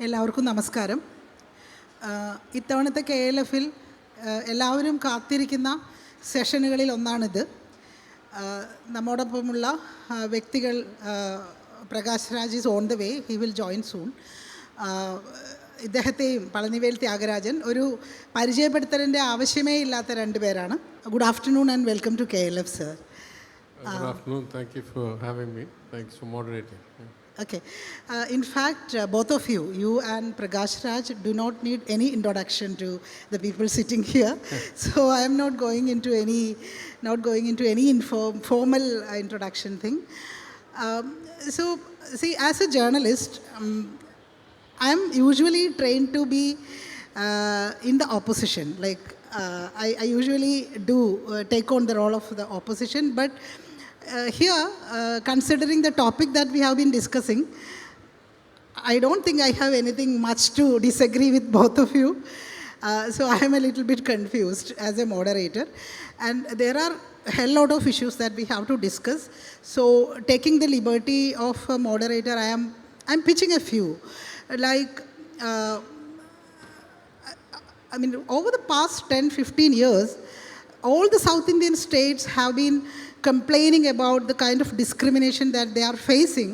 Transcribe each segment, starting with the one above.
എല്ലാവർക്കും നമസ്കാരം. ഇത്തവണത്തെ KLF-ൽ എല്ലാവരും കാത്തിരിക്കുന്ന സെഷനുകളിൽ ഒന്നാണിത്. നമ്മോടൊപ്പമുള്ള വ്യക്തികൾ Prakash Raj is on the way, he will join soon. ഇദ്ദേഹത്തെയും പളനിവേൽ ത്യാഗരാജൻ ഒരു പരിചയപ്പെടുത്തലിൻ്റെ ആവശ്യമേ ഇല്ലാത്ത രണ്ട് പേരാണ്. Good afternoon and welcome to KLF, sir. Good afternoon. Thank you for having me. Thanks for moderating. Okay. In fact, both of you and Prakash Raj do not need any introduction to the people sitting here. So I am not going into any formal introduction thing. So see, as a journalist, I am usually trained to be in the opposition. Like I usually do take on the role of the opposition, but here, considering the topic that we have been discussing, I don't think I have anything much to disagree with both of you. So I am a little bit confused as a moderator. And there are a hell lot of issues that we have to discuss. So taking the liberty of a moderator, I'm pitching a few. Like, I mean, over the past 10-15 years, all the South Indian states have been complaining about the kind of discrimination that they are facing,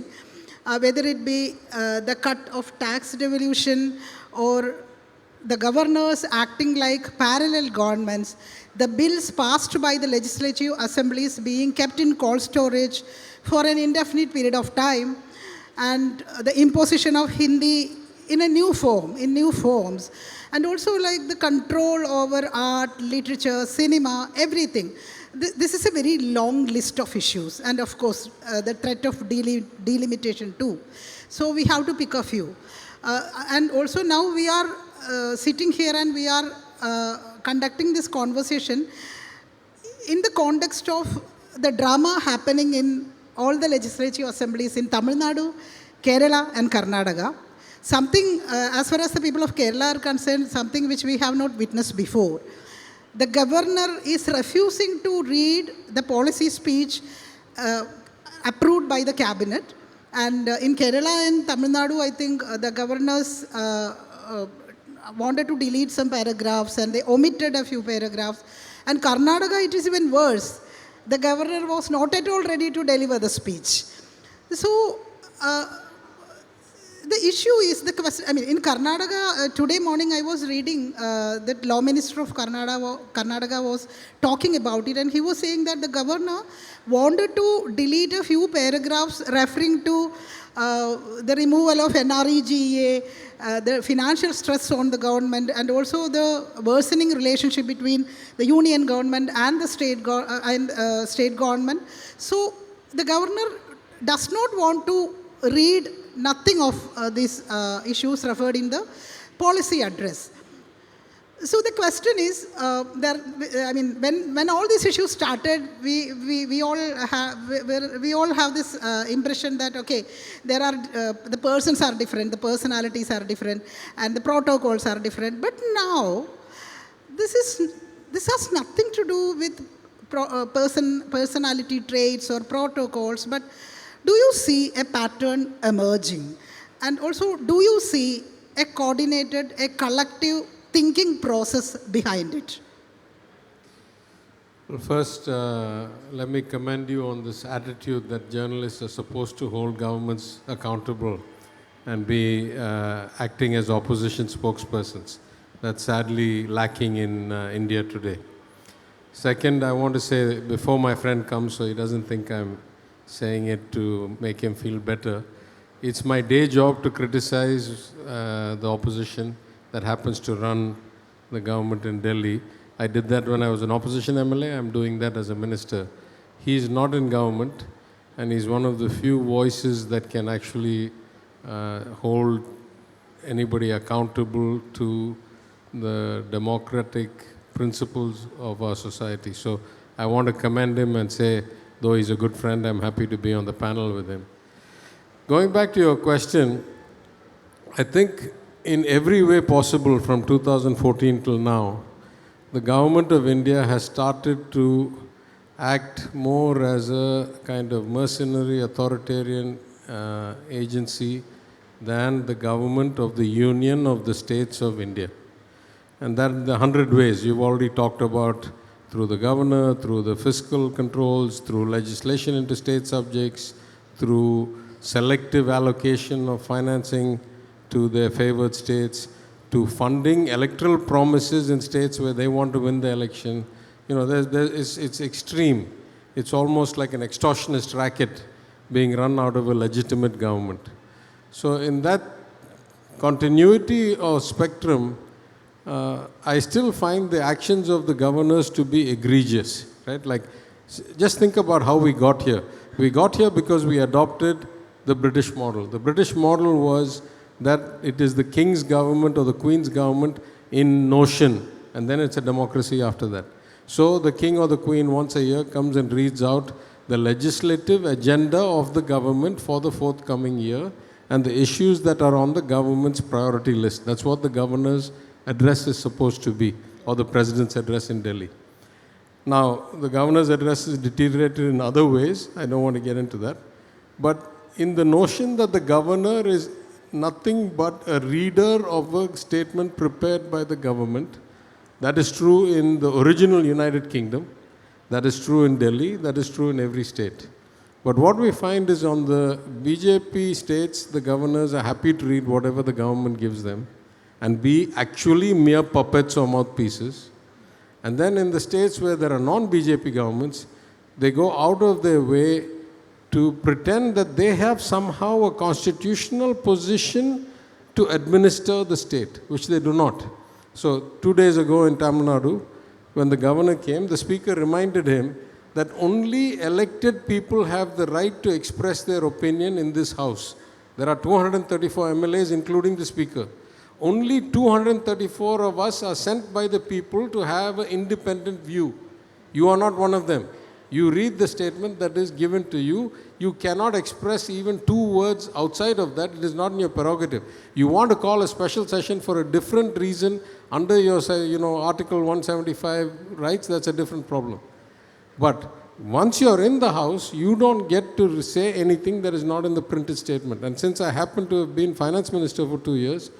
whether it be the cut of tax devolution or the governors acting like parallel governments, the bills passed by the legislative assemblies being kept in cold storage for an indefinite period of time, and the imposition of Hindi in new forms, and also like the control over art, literature, cinema, everything. This is a very long list of issues, and of course the threat of delimitation too. So we have to pick a few. And also now we are sitting here and we are conducting this conversation in the context of the drama happening in all the legislative assemblies in Tamil Nadu, Kerala and Karnataka. Something, as far as the people of Kerala are concerned, something which we have not witnessed before. The governor is refusing to read the policy speech approved by the cabinet. And in Kerala and Tamil Nadu, I think the governors wanted to delete some paragraphs and they omitted a few paragraphs. And Karnataka, it is even worse. The governor was not at all ready to deliver the speech. So, the issue is the question. I mean, in Karnataka, today morning I was reading that Law Minister of Karnataka was talking about it, and he was saying that the governor wanted to delete a few paragraphs referring to the removal of NREGA, the financial stress on the government, and also the worsening relationship between the union government and the state government. So the governor does not want to read nothing of these issues referred in the policy address. So the question is, when all these issues started, we all have this impression that okay, there are the persons are different, the personalities are different, and the protocols are different. But now, this has nothing to do with personality traits or protocols, but do you see a pattern emerging? And also, do you see a coordinated, a collective thinking process behind it? Well, first, let me commend you on this attitude that journalists are supposed to hold governments accountable and be acting as opposition spokespersons. That's sadly lacking in India today. Second, I want to say, before my friend comes, so he doesn't think I'm saying it to make him feel better, it's my day job to criticize the opposition that happens to run the government in Delhi. I did that when I was an opposition MLA. I'm doing that as a minister. He's not in government, and he's one of the few voices that can actually hold anybody accountable to the democratic principles of our society. So I want to commend him and say, though he's a good friend, I'm happy to be on the panel with him. Going back to your question, I think in every way possible from 2014 till now, the government of India has started to act more as a kind of mercenary, authoritarian agency than the government of the Union of the States of India. And that the 100 ways you've already talked about, through the governor, through the fiscal controls, through legislation into state subjects, through selective allocation of financing to their favored states, to funding electoral promises in states where they want to win the election. You know, it's extreme. It's almost like an extortionist racket being run out of a legitimate government. So in that continuity of spectrum, I still find the actions of the governors to be egregious, right? Like, just think about how we got here. We got here because we adopted the British model. The British model was that it is the king's government or the queen's government in notion, and then it's a democracy after that. So the king or the queen once a year comes and reads out the legislative agenda of the government for the forthcoming year and the issues that are on the government's priority list. That's what the governor's address is supposed to be, or the president's address in Delhi. Now, the governor's address is deteriorated in other ways. I don't want to get into that. But in the notion that the governor is nothing but a reader of a statement prepared by the government, that is true in the original United Kingdom, that is true in Delhi, that is true in every state. But what we find is on the BJP states, the governors are happy to read whatever the government gives them and be actually mere puppets or mouthpieces. And then in the states where there are non-BJP governments, they go out of their way to pretend that they have somehow a constitutional position to administer the state, which they do not. So 2 days ago in Tamil Nadu, when the governor came, the speaker reminded him that only elected people have the right to express their opinion in this house. There are 234 MLAs, including the speaker. Only 234 of us are sent by the people to have an independent view. You are not one of them. You read the statement that is given to you. You cannot express even 2 words outside of that. It is not in your prerogative. You want to call a special session for a different reason under your, Article 175 rights, that's a different problem. But once you're in the house, you don't get to say anything that is not in the printed statement. And since I happen to have been finance minister for 2 years,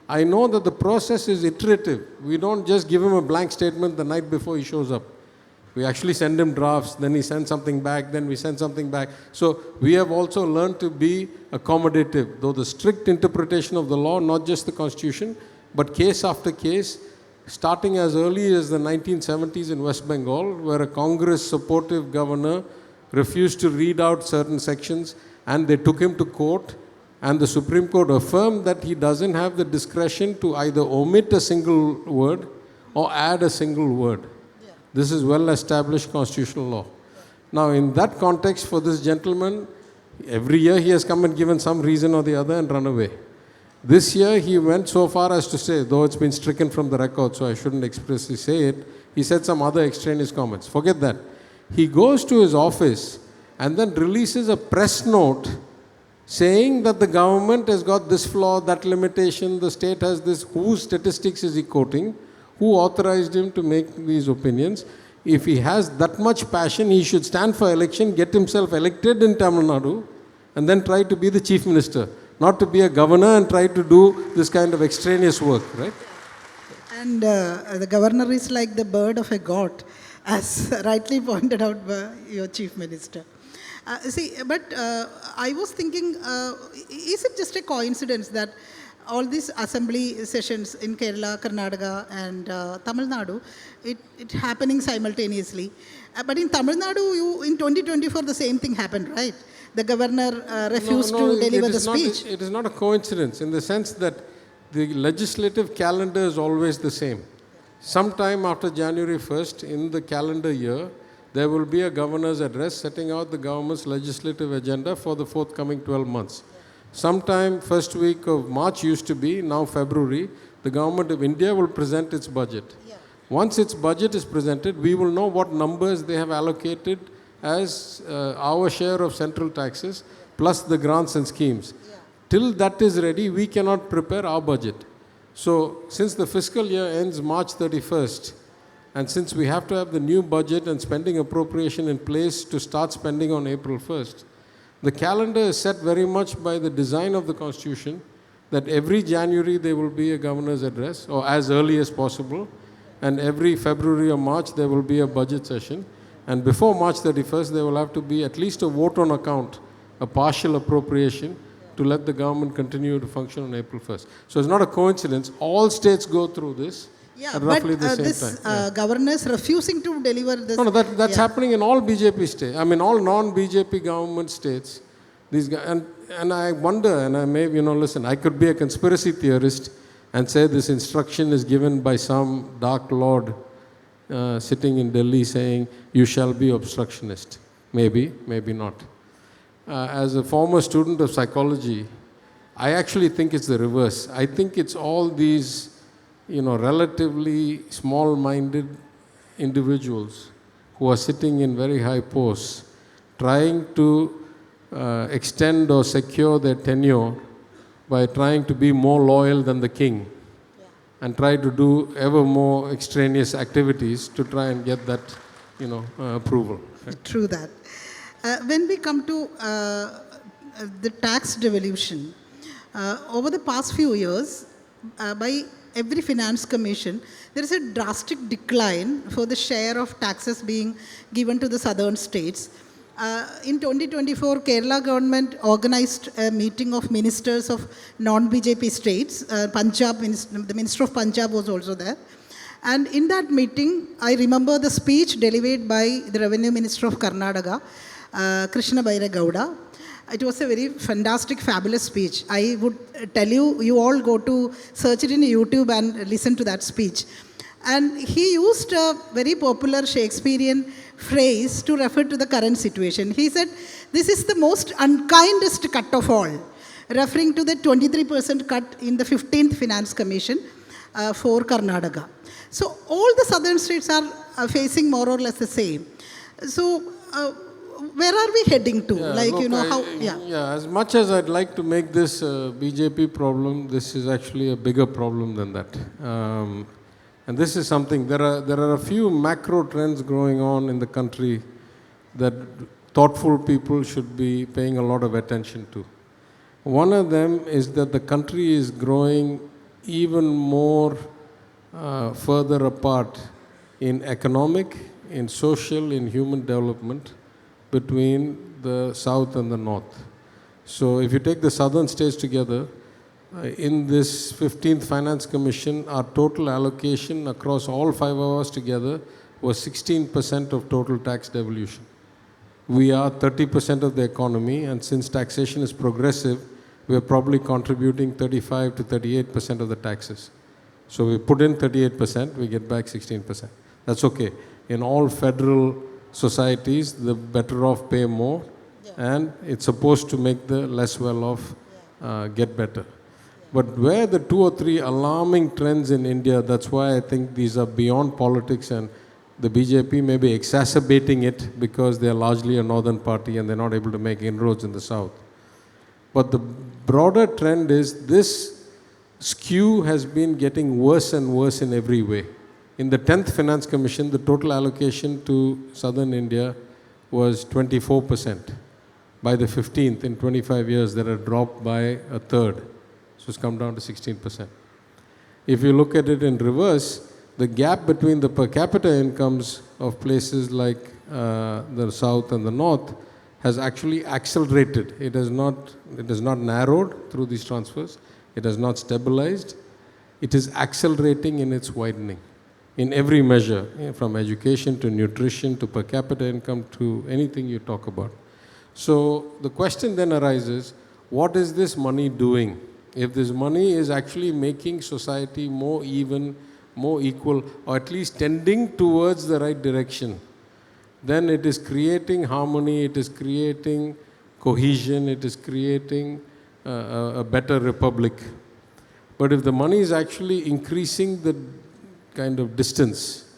I know that the process is iterative. We don't just give him a blank statement the night before he shows up. We actually send him drafts, then he sends something back, then we send something back. So we have also learned to be accommodative, though the strict interpretation of the law, not just the constitution, but case after case, starting as early as the 1970s in West Bengal, where a Congress-supportive governor refused to read out certain sections, and they took him to court, and the Supreme Court affirmed that he doesn't have the discretion to either omit a single word or add a single word. Yeah. This is well-established constitutional law. Now, in that context, for this gentleman, every year he has come and given some reason or the other and run away. This year, he went so far as to say, though it's been stricken from the record, so I shouldn't expressly say it, he said some other extraneous comments. Forget that. He goes to his office and then releases a press note saying that the government has got this flaw, that limitation, the state has this. Whose statistics is he quoting? Who authorized him to make these opinions? If he has that much passion, he should stand for election, get himself elected in Tamil Nadu, and then try to be the chief minister. Not to be a governor and try to do this kind of extraneous work, right? And the governor is like the bird of a god, as rightly pointed out by your chief minister. But I was thinking, is it just a coincidence that all these assembly sessions in Kerala, Karnataka, and Tamil Nadu, it happening simultaneously? But in Tamil Nadu, in 2024, the same thing happened, right? The governor refused to deliver the speech. It is not a coincidence in the sense that the legislative calendar is always the same. Sometime after January 1st in the calendar year, there will be a governor's address setting out the government's legislative agenda for the forthcoming 12 months. Sometime first week of March used to be, now February, the government of India will present its budget. Yeah. Once its budget is presented, we will know what numbers they have allocated as our share of central taxes, plus the grants and schemes. Yeah. Till that is ready, we cannot prepare our budget. So, since the fiscal year ends March 31st, and since we have to have the new budget and spending appropriation in place to start spending on April 1st, the calendar is set very much by the design of the Constitution, that every January there will be a governor's address, or as early as possible, and every February or March there will be a budget session. And before March 31st, there will have to be at least a vote on account, a partial appropriation, to let the government continue to function on April 1st. So it's not a coincidence. All states go through this at roughly the same time. Governors refusing to deliver this. No, that's happening in all BJP states. I mean, all non-BJP government states. These guys, and I wonder, and I may, listen, I could be a conspiracy theorist and say this instruction is given by some dark lord sitting in Delhi saying, you shall be obstructionist. Maybe, maybe not. As a former student of psychology, I actually think it's the reverse. I think it's all these, relatively small-minded individuals who are sitting in very high posts, trying to extend or secure their tenure by trying to be more loyal than the king, and try to do ever more extraneous activities to try and get that, approval. True that. When we come to the tax devolution, over the past few years, by every finance commission, there is a drastic decline for the share of taxes being given to the southern states. In 2024, Kerala government organized a meeting of ministers of non-BJP states. Punjab, the Minister of Punjab was also there. And in that meeting, I remember the speech delivered by the Revenue Minister of Karnataka, Krishna Baira Gowda. It was a very fantastic, fabulous speech. I would tell you, you all go to search it in YouTube and listen to that speech. And he used a very popular Shakespearean phrase to refer to the current situation. He said, this is the most unkindest cut of all, referring to the 23% cut in the 15th Finance Commission for Karnataka. So all the southern states are facing more or less the same. So where are we heading to? As much as I'd like to make this a BJP problem, this is actually a bigger problem than that. And this is something, there are a few macro trends going on in the country that thoughtful people should be paying a lot of attention to. One of them is that the country is growing even more further apart in economic, in social, in human development between the south and the north. So if you take the southern states together, in this 15th Finance Commission, our total allocation across all 5 of us together was 16% of total tax devolution. We are 30% of the economy, and since taxation is progressive, we are probably contributing 35 to 38% of the taxes. So we put in 38%, we get back 16%. That's okay. In all federal societies, the better off pay more, and it's supposed to make the less well-off get better. But where the 2 or 3 alarming trends in India, that's why I think these are beyond politics, and the BJP may be exacerbating it because they are largely a northern party and they're not able to make inroads in the south. But the broader trend is this skew has been getting worse and worse in every way. In the 10th Finance Commission, the total allocation to southern India was 24%. By the 15th, in 25 years, that had dropped by a third. So it's come down to 16%. If you look at it in reverse, the gap between the per capita incomes of places like the south and the north has actually accelerated. It has not narrowed through these transfers. It has not stabilized. It is accelerating in its widening in every measure, from education to nutrition to per capita income to anything you talk about. So the question then arises, what is this money doing? If this money is actually making society more even, more equal, or at least tending towards the right direction, then it is creating harmony, it is creating cohesion, it is creating a better republic. But if the money is actually increasing the kind of distance,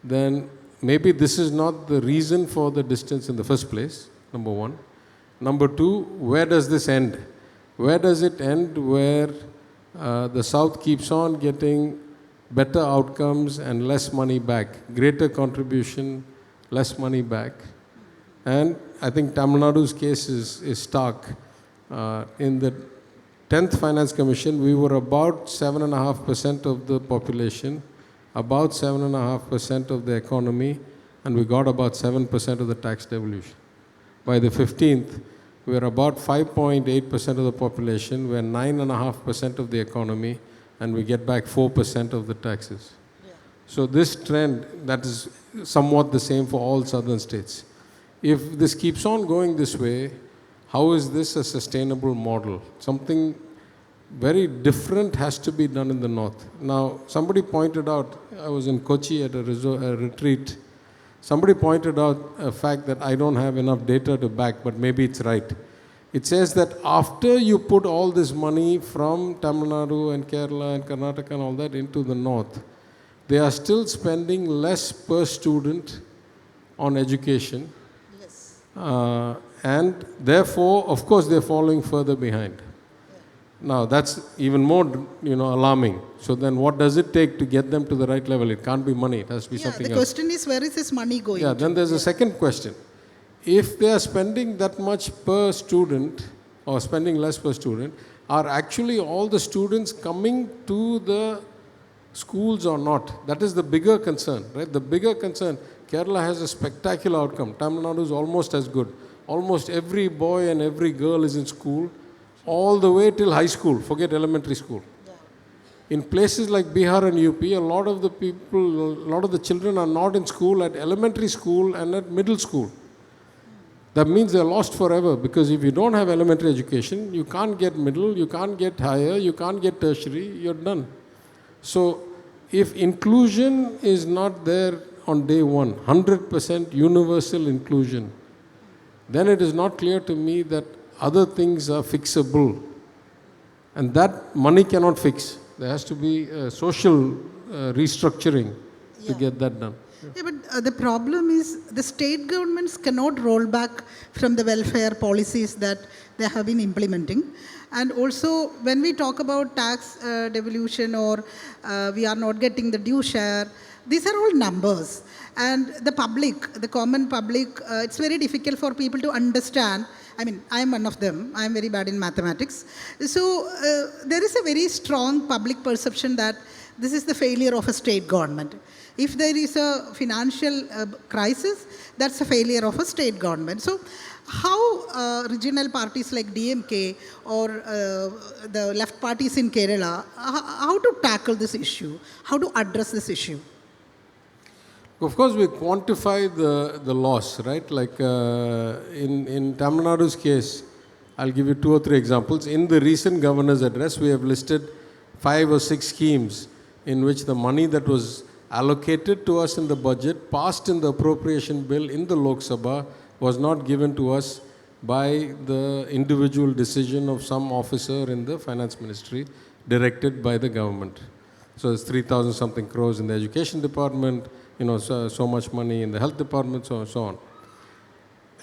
then maybe this is not the reason for the distance in the first place, number one. Number two, where does this end? Where does it end where the South keeps on getting better outcomes and less money back, greater contribution, less money back? And I think Tamil Nadu's case is stark in that 10th Finance Commission, we were about 7.5% of the population, about 7.5% of the economy, and we got about 7% of the tax devolution. By the 15th, we were about 5.8% of the population, we're 9.5% of the economy, and we get back 4% of the taxes. Yeah. So this trend, that is somewhat the same for all southern states. If this keeps on going this way, how is this a sustainable model? Something very different has to be done in the north. Now, somebody pointed out, I was in Kochi at a retreat, somebody pointed out a fact that I don't have enough data to back, but maybe it's right. It says that after you put all this money from Tamil Nadu and Kerala and Karnataka and all that into the north, they are still spending less per student on education. Yes. And therefore, of course, they're falling further behind. Yeah. Now, that's even more, alarming. So then what does it take to get them to the right level? It can't be money. It has to be something else. The question is, where is this money going to? Then there's a second question. If they are spending that much per student or spending less per student, are actually all the students coming to the schools or not? That is the bigger concern, right? The bigger concern, Kerala has a spectacular outcome. Tamil Nadu is almost as good. Almost every boy and every girl is in school, all the way till high school, forget elementary school. Yeah. In places like Bihar and UP, a lot of the children are not in school at elementary school and at middle school. That means they're lost forever, because if you don't have elementary education, you can't get middle, you can't get higher, you can't get tertiary, you're done. So if inclusion is not there on day one, 100% universal inclusion, then it is not clear to me that other things are fixable. And that money cannot fix. There has to be a social restructuring to get that done. Yeah, but the problem is the state governments cannot roll back from the welfare policies that they have been implementing. And also, when we talk about tax devolution or we are not getting the due share, these are all numbers. And the public, the common public, it's very difficult for people to understand. I mean, I am one of them. I am very bad in mathematics. So there is a very strong public perception that this is the failure of a state government. If there is a financial crisis, that's a failure of a state government. So how regional parties like DMK or the left parties in Kerala, how to tackle this issue? How to address this issue? Of course, we quantify the loss, right? Like in Tamil Nadu's case, I'll give you 2 or 3 examples. In the recent governor's address, we have listed 5 or 6 schemes in which the money that was allocated to us in the budget, passed in the appropriation bill in the Lok Sabha, was not given to us by the individual decision of some officer in the finance ministry, directed by the government. So it's 3,000 something crores in the education department, so much money in the health department, so on.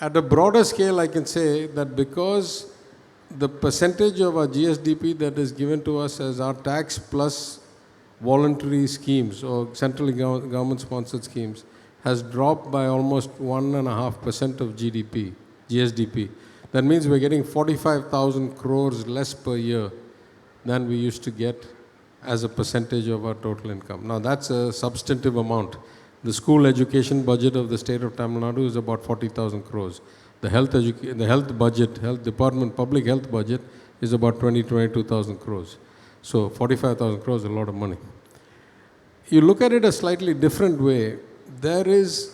At a broader scale, I can say that because the percentage of our GSDP that is given to us as our tax plus voluntary schemes or central government sponsored schemes has dropped by almost 1.5% of GSDP. That means we're getting 45,000 crores less per year than we used to get as a percentage of our total income. Now that's a substantive amount. The school education budget of the state of Tamil Nadu is about 40,000 crores. The health department, public health budget is about 22,000 crores. So 45,000 crores is a lot of money. You look at it a slightly different way. There is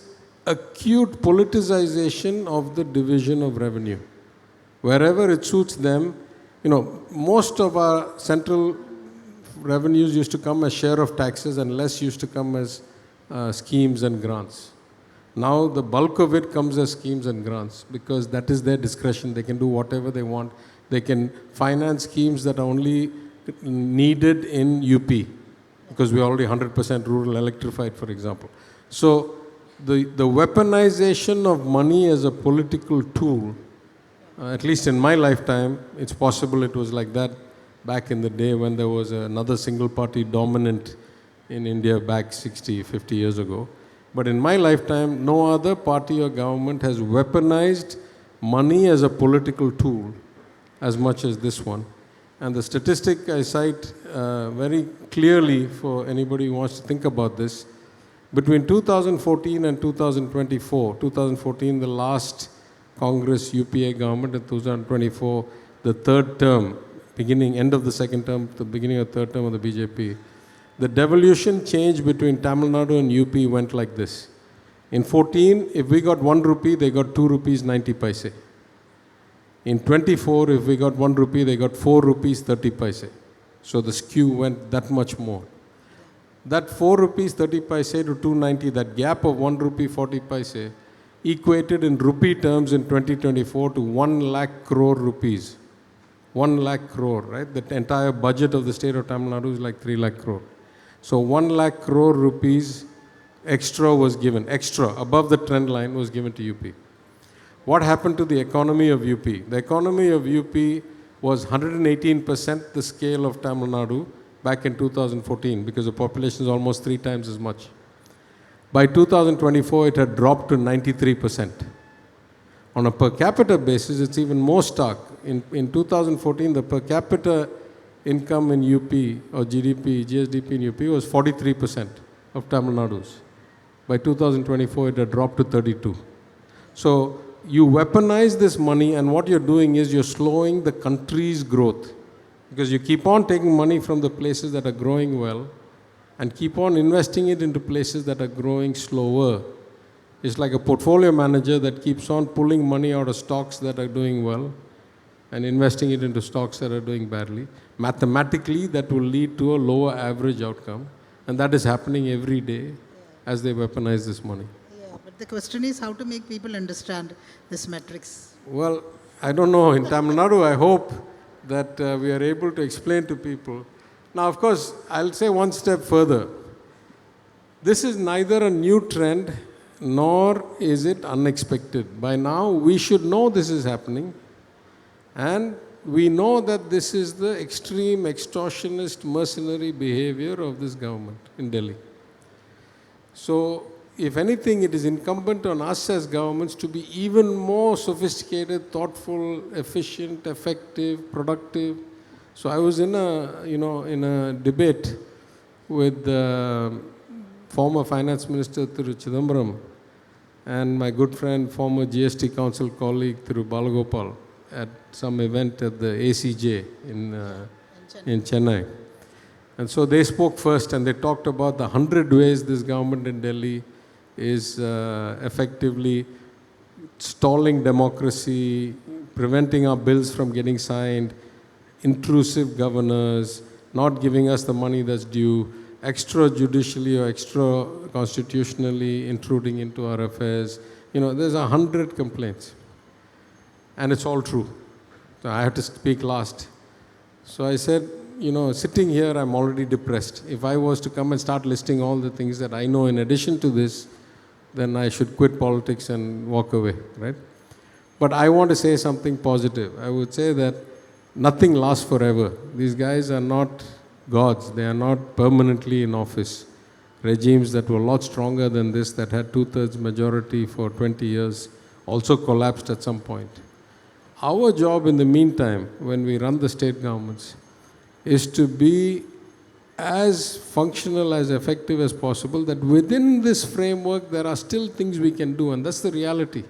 acute politicization of the division of revenue. Wherever it suits them, most of our central revenues used to come as share of taxes and less used to come as schemes and grants. Now the bulk of it comes as schemes and grants because that is their discretion. They can do whatever they want. They can finance schemes that are only needed in UP because we're already 100% rural electrified, for example. So the weaponization of money as a political tool, at least in my lifetime, it's possible it was like that back in the day when there was another single party dominant in India back 60, 50 years ago. But in my lifetime, no other party or government has weaponized money as a political tool as much as this one. And the statistic I cite very clearly for anybody who wants to think about this, between 2014 and 2024, 2014 the last Congress UPA government, and 2024 the third term, end of the second term, the beginning of the third term of the BJP, the devolution change between Tamil Nadu and UP went like this. In 14, if we got 1 rupee, they got 2 rupees 90 paise. In 24, if we got 1 rupee, they got 4 rupees 30 paise. So the skew went that much more. That 4 rupees 30 paise to 290, that gap of 1 rupee 40 paise, equated in rupee terms in 2024 to 1 lakh crore rupees. 1 lakh crore, right? The entire budget of the state of Tamil Nadu is like 3 lakh crore. So 1 lakh crore rupees extra was given, above the trend line was given to UP. What happened to the economy of UP? The economy of UP was 118% the scale of Tamil Nadu back in 2014 because the population is almost 3 times as much. By 2024, it had dropped to 93%. On a per capita basis, it's even more stark. In 2014, the per capita income in UP or GSDP in UP was 43% of Tamil Nadu's. By 2024, it had dropped to 32. So you weaponize this money, and what you're doing is you're slowing the country's growth, because you keep on taking money from the places that are growing well and keep on investing it into places that are growing slower. It's like a portfolio manager that keeps on pulling money out of stocks that are doing well and investing it into stocks that are doing badly. Mathematically, that will lead to a lower average outcome, and that is happening every day as they weaponize this money. Yeah, but the question is how to make people understand this metrics. Well, I don't know. In Tamil Nadu, I hope that we are able to explain to people. Now, of course, I'll say one step further. This is neither a new trend nor is it unexpected. By now, we should know this is happening, and we know that this is the extreme extortionist mercenary behavior of this government in Delhi. So, if anything, it is incumbent on us as governments to be even more sophisticated, thoughtful, efficient, effective, productive. So I was in a debate with the former Finance Minister Thiru Chidambaram and my good friend, former GST Council colleague Thiru Balagopal at some event at the ACJ in Chennai. And so they spoke first, and they talked about the 100 ways this government in Delhi is effectively stalling democracy, preventing our bills from getting signed, intrusive governors, not giving us the money that's due, extrajudicially or extra constitutionally intruding into our affairs. There's 100 complaints. And it's all true. So I have to speak last. So I said, sitting here, I'm already depressed. If I was to come and start listing all the things that I know in addition to this, then I should quit politics and walk away, right? But I want to say something positive. I would say that nothing lasts forever. These guys are not gods. They are not permanently in office. Regimes that were a lot stronger than this, that had 2/3 majority for 20 years, also collapsed at some point. Our job in the meantime, when we run the state governments, is to be as functional, as effective as possible, that within this framework there are still things we can do, and that's the reality.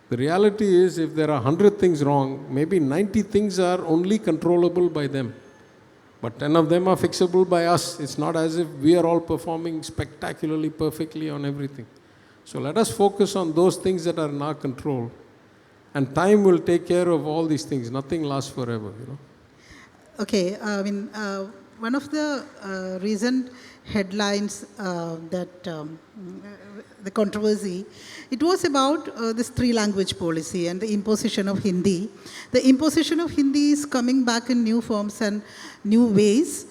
The reality is, if there are 100 things wrong, maybe 90 things are only controllable by them. But 10 of them are fixable by us. It's not as if we are all performing spectacularly, perfectly on everything. So let us focus on those things that are in our control. And time will take care of all these things. Nothing lasts forever, Okay, one of the recent headlines the controversy, it was about this 3-language policy and the imposition of Hindi. The imposition of Hindi is coming back in new forms and new ways.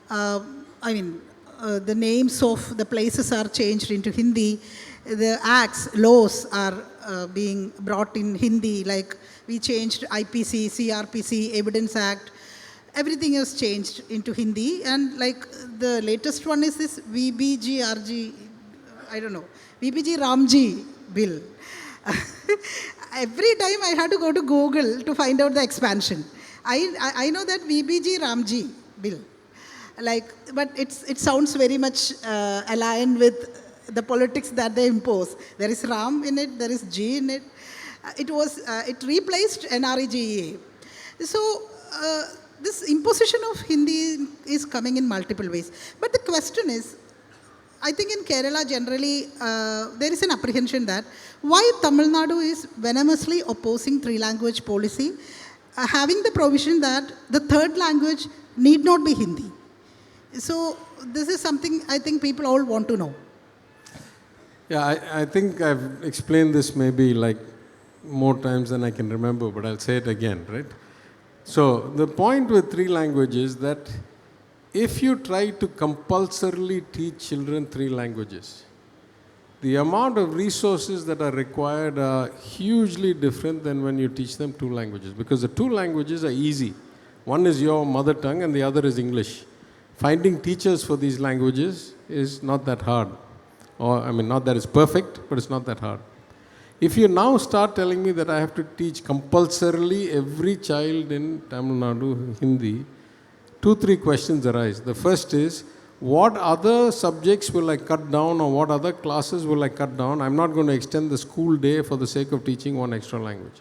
The names of the places are changed into Hindi. The acts, laws are being brought in Hindi, like we changed IPC, CRPC, Evidence Act. Everything has changed into Hindi, and like the latest one is this VBG Ramji bill. Every time I had to go to Google to find out the expansion. I know that VBG Ramji bill, like, but it sounds very much aligned with the politics that they impose. There is Ram in it, there is G in it. It replaced NREGEA. So this imposition of Hindi is coming in multiple ways. But the question is, I think in Kerala generally, there is an apprehension that why Tamil Nadu is venomously opposing three-language policy, having the provision that the third language need not be Hindi. So this is something I think people all want to know. Yeah, I think I've explained this maybe like more times than I can remember, but I'll say it again, right? So the point with three languages is that if you try to compulsorily teach children three languages, the amount of resources that are required are hugely different than when you teach them two languages, because the two languages are easy. One is your mother tongue and the other is English. Finding teachers for these languages is not that hard. Or, I mean, not that it's perfect, but it's not that hard. If you now start telling me that I have to teach compulsorily every child in Tamil Nadu Hindi, 2-3 questions arise. The first is, what other subjects will I cut down, or what other classes will I cut down? I'm not going to extend the school day for the sake of teaching one extra language.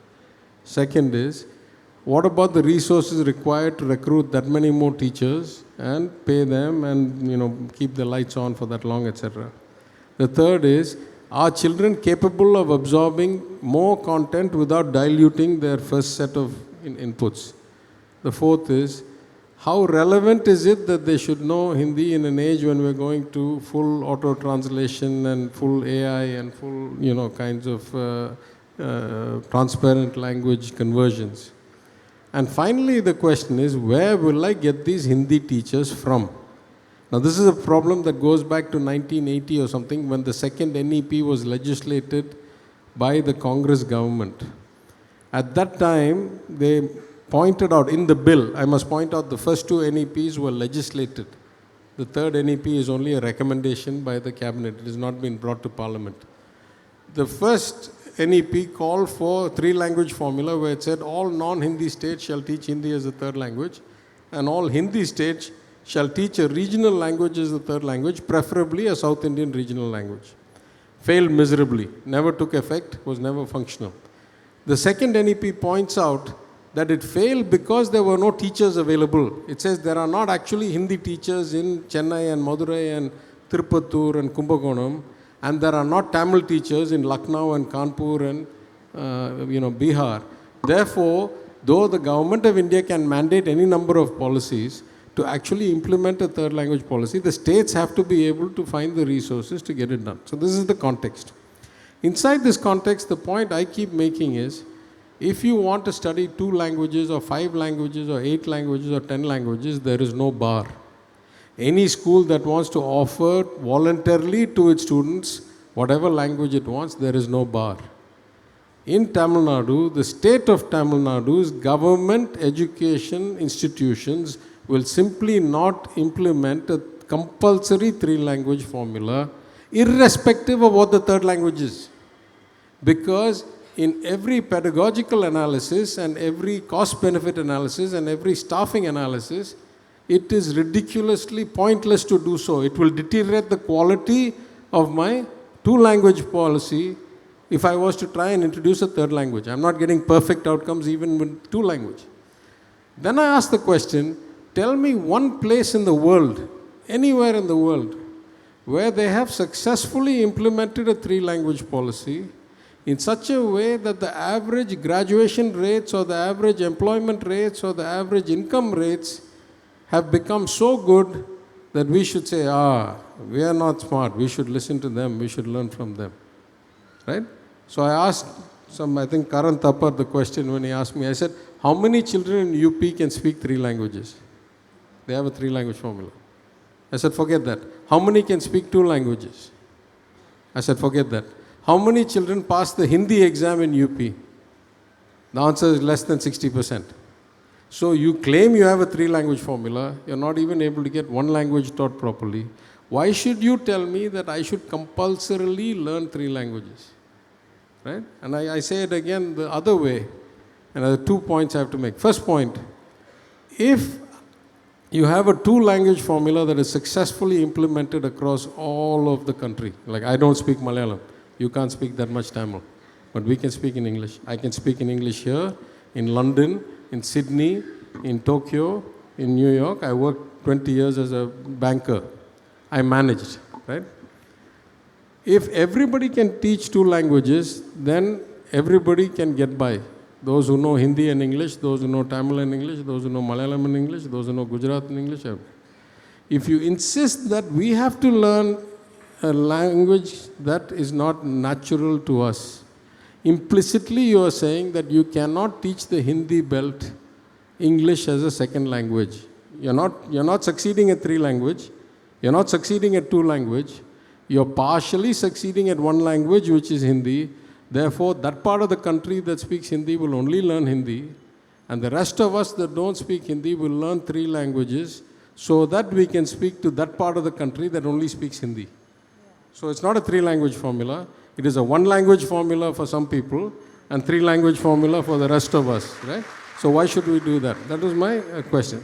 Second is, what about the resources required to recruit that many more teachers and pay them and keep the lights on for that long, etc. The third is, are children capable of absorbing more content without diluting their first set of inputs? The fourth is, how relevant is it that they should know Hindi in an age when we're going to full auto-translation and full AI and full, kinds of transparent language conversions? And finally, the question is, where will I get these Hindi teachers from? Now, this is a problem that goes back to 1980 or something, when the second NEP was legislated by the Congress government. At that time, they pointed out in the bill, I must point out the first two NEPs were legislated. The third NEP is only a recommendation by the cabinet. It has not been brought to parliament. The first NEP called for three-language formula, where it said all non-Hindi states shall teach Hindi as a third language, and all Hindi states shall teach a regional language as the third language, preferably a South Indian regional language. Failed miserably, never took effect, was never functional. The second NEP points out that it failed because there were no teachers available. It says there are not actually Hindi teachers in Chennai and Madurai and Tirupattur and Kumbakonam, and there are not Tamil teachers in Lucknow and Kanpur and Bihar. Therefore, though the government of India can mandate any number of policies, to actually implement a third language policy, the states have to be able to find the resources to get it done. So this is the context. Inside this context, the point I keep making is, if you want to study 2 languages or 5 languages or 8 languages or 10 languages, there is no bar. Any school that wants to offer voluntarily to its students whatever language it wants, there is no bar. In Tamil Nadu, the state of Tamil Nadu's government education institutions will simply not implement a compulsory 3-language formula, irrespective of what the third language is. Because in every pedagogical analysis and every cost-benefit analysis and every staffing analysis, it is ridiculously pointless to do so. It will deteriorate the quality of my 2-language policy if I was to try and introduce a third language. I'm not getting perfect outcomes even with 2 language. Then I ask the question, tell me one place in the world, anywhere in the world, where they have successfully implemented a 3-language policy in such a way that the average graduation rates or the average employment rates or the average income rates have become so good that we should say, we are not smart, we should listen to them, we should learn from them. Right? So I asked I think Karan Thapar the question when he asked me, I said, how many children in UP can speak 3 languages? They have a 3-language formula. I said, forget that. How many can speak 2 languages? I said, forget that. How many children pass the Hindi exam in UP? The answer is less than 60%. So you claim you have a 3-language formula, you're not even able to get 1 language taught properly. Why should you tell me that I should compulsorily learn 3 languages? Right? And I say it again the other way, and there are 2 points I have to make. First point, If you have a two-language formula that is successfully implemented across all of the country, like I don't speak Malayalam, you can't speak that much Tamil, but we can speak in English. I can speak in English here, in London, in Sydney, in Tokyo, in New York. I worked 20 years as a banker. I managed, right? If everybody can teach two languages, then everybody can get by. Those who know Hindi and English, those who know Tamil and English, those who know Malayalam and English, those who know Gujarati and English. If you insist that we have to learn a language that is not natural to us, implicitly you are saying that you cannot teach the Hindi belt English as a second language. You're not succeeding at three language. You're not succeeding at two language. You're partially succeeding at one language, which is Hindi. Therefore, that part of the country that speaks Hindi will only learn Hindi. And the rest of us that don't speak Hindi will learn three languages so that we can speak to that part of the country that only speaks Hindi. Yeah. So it's not a three-language formula. It is a one-language formula for some people and three-language formula for the rest of us, right? So why should we do that? That was my question.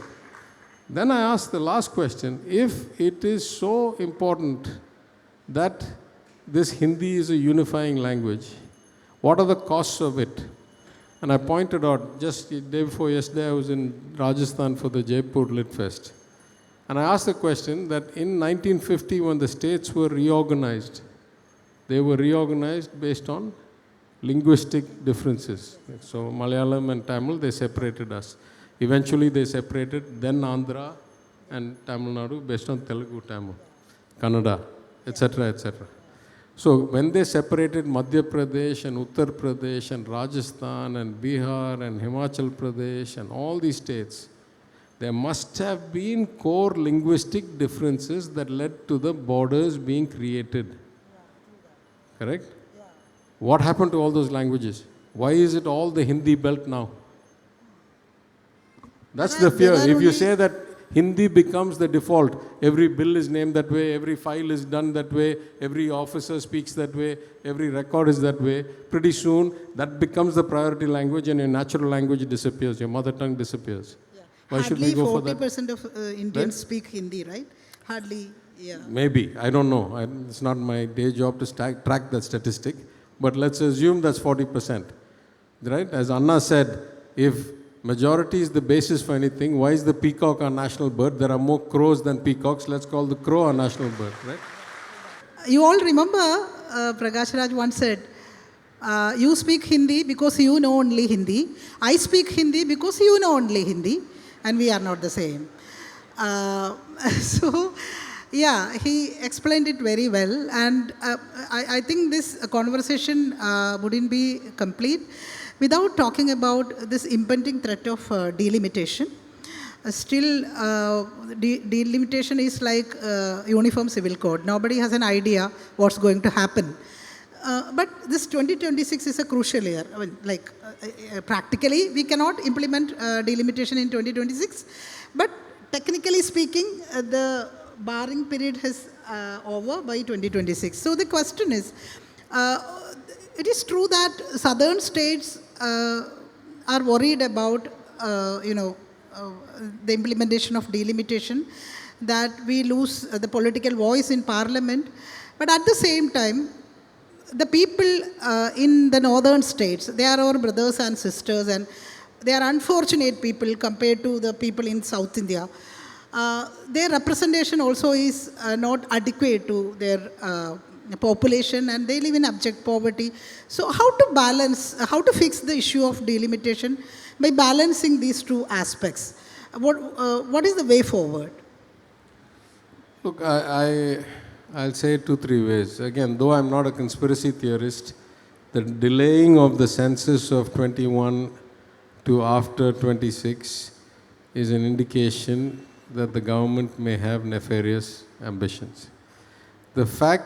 Then I asked the last question. If it is so important that this Hindi is a unifying language, what are the costs of it? And I pointed out, just the day before yesterday, I was in Rajasthan for the Jaipur Lit Fest. And I asked the question that in 1950, when the states were reorganized, they were reorganized based on linguistic differences. So Malayalam and Tamil, they separated us. Eventually they separated, then Andhra and Tamil Nadu based on Telugu, Tamil, Kannada, etc., etc. So when they separated Madhya Pradesh and Uttar Pradesh and Rajasthan and Bihar and Himachal Pradesh and all these states, there must have been core linguistic differences that led to the borders being created. Correct? Yeah. What happened to all those languages? Why is it all the Hindi belt now? That's the fear. If you say that Hindi becomes the default, every bill is named that way, every file is done that way, every officer speaks that way, every record is that way, pretty soon that becomes the priority language and your natural language disappears, your mother tongue disappears. Yeah. Why should we go for that? Hardly 40% of Indians speak Hindi, right? Hardly, yeah. Maybe, I don't know. It's not my day job to track that statistic, but let's assume that's 40%. Right? As Anna said, if majority is the basis for anything, why is the peacock our national bird? There are more crows than peacocks. Let's call the crow our national bird, right? You all remember Prakash Raj once said, you speak Hindi because you know only Hindi. I speak Hindi because you know only Hindi. And we are not the same. So, yeah, he explained it very well. And I think this conversation wouldn't be complete without talking about this impending threat of delimitation. Still, delimitation is like uniform civil code. Nobody has an idea what's going to happen. But this 2026 is a crucial year. I mean, like, practically, we cannot implement delimitation in 2026. But technically speaking, the barring period is over by 2026. So the question is, it is true that southern states are worried about, the implementation of delimitation, that we lose the political voice in parliament. But at the same time, the people in the northern states, they are our brothers and sisters, and they are unfortunate people compared to the people in South India. Their representation also is not adequate to their population, and they live in abject poverty. So how to balance, how to fix the issue of delimitation by balancing these two aspects? What is the way forward? Look, I'll say 2-3 ways. Again, though I'm not a conspiracy theorist, the delaying of the census of 21 to after 26 is an indication that the government may have nefarious ambitions. The fact,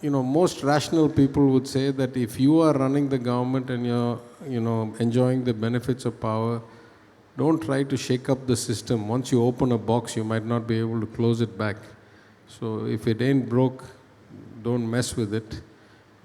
most rational people would say that if you are running the government and you're, enjoying the benefits of power, don't try to shake up the system. Once you open a box, you might not be able to close it back. So if it ain't broke, don't mess with it.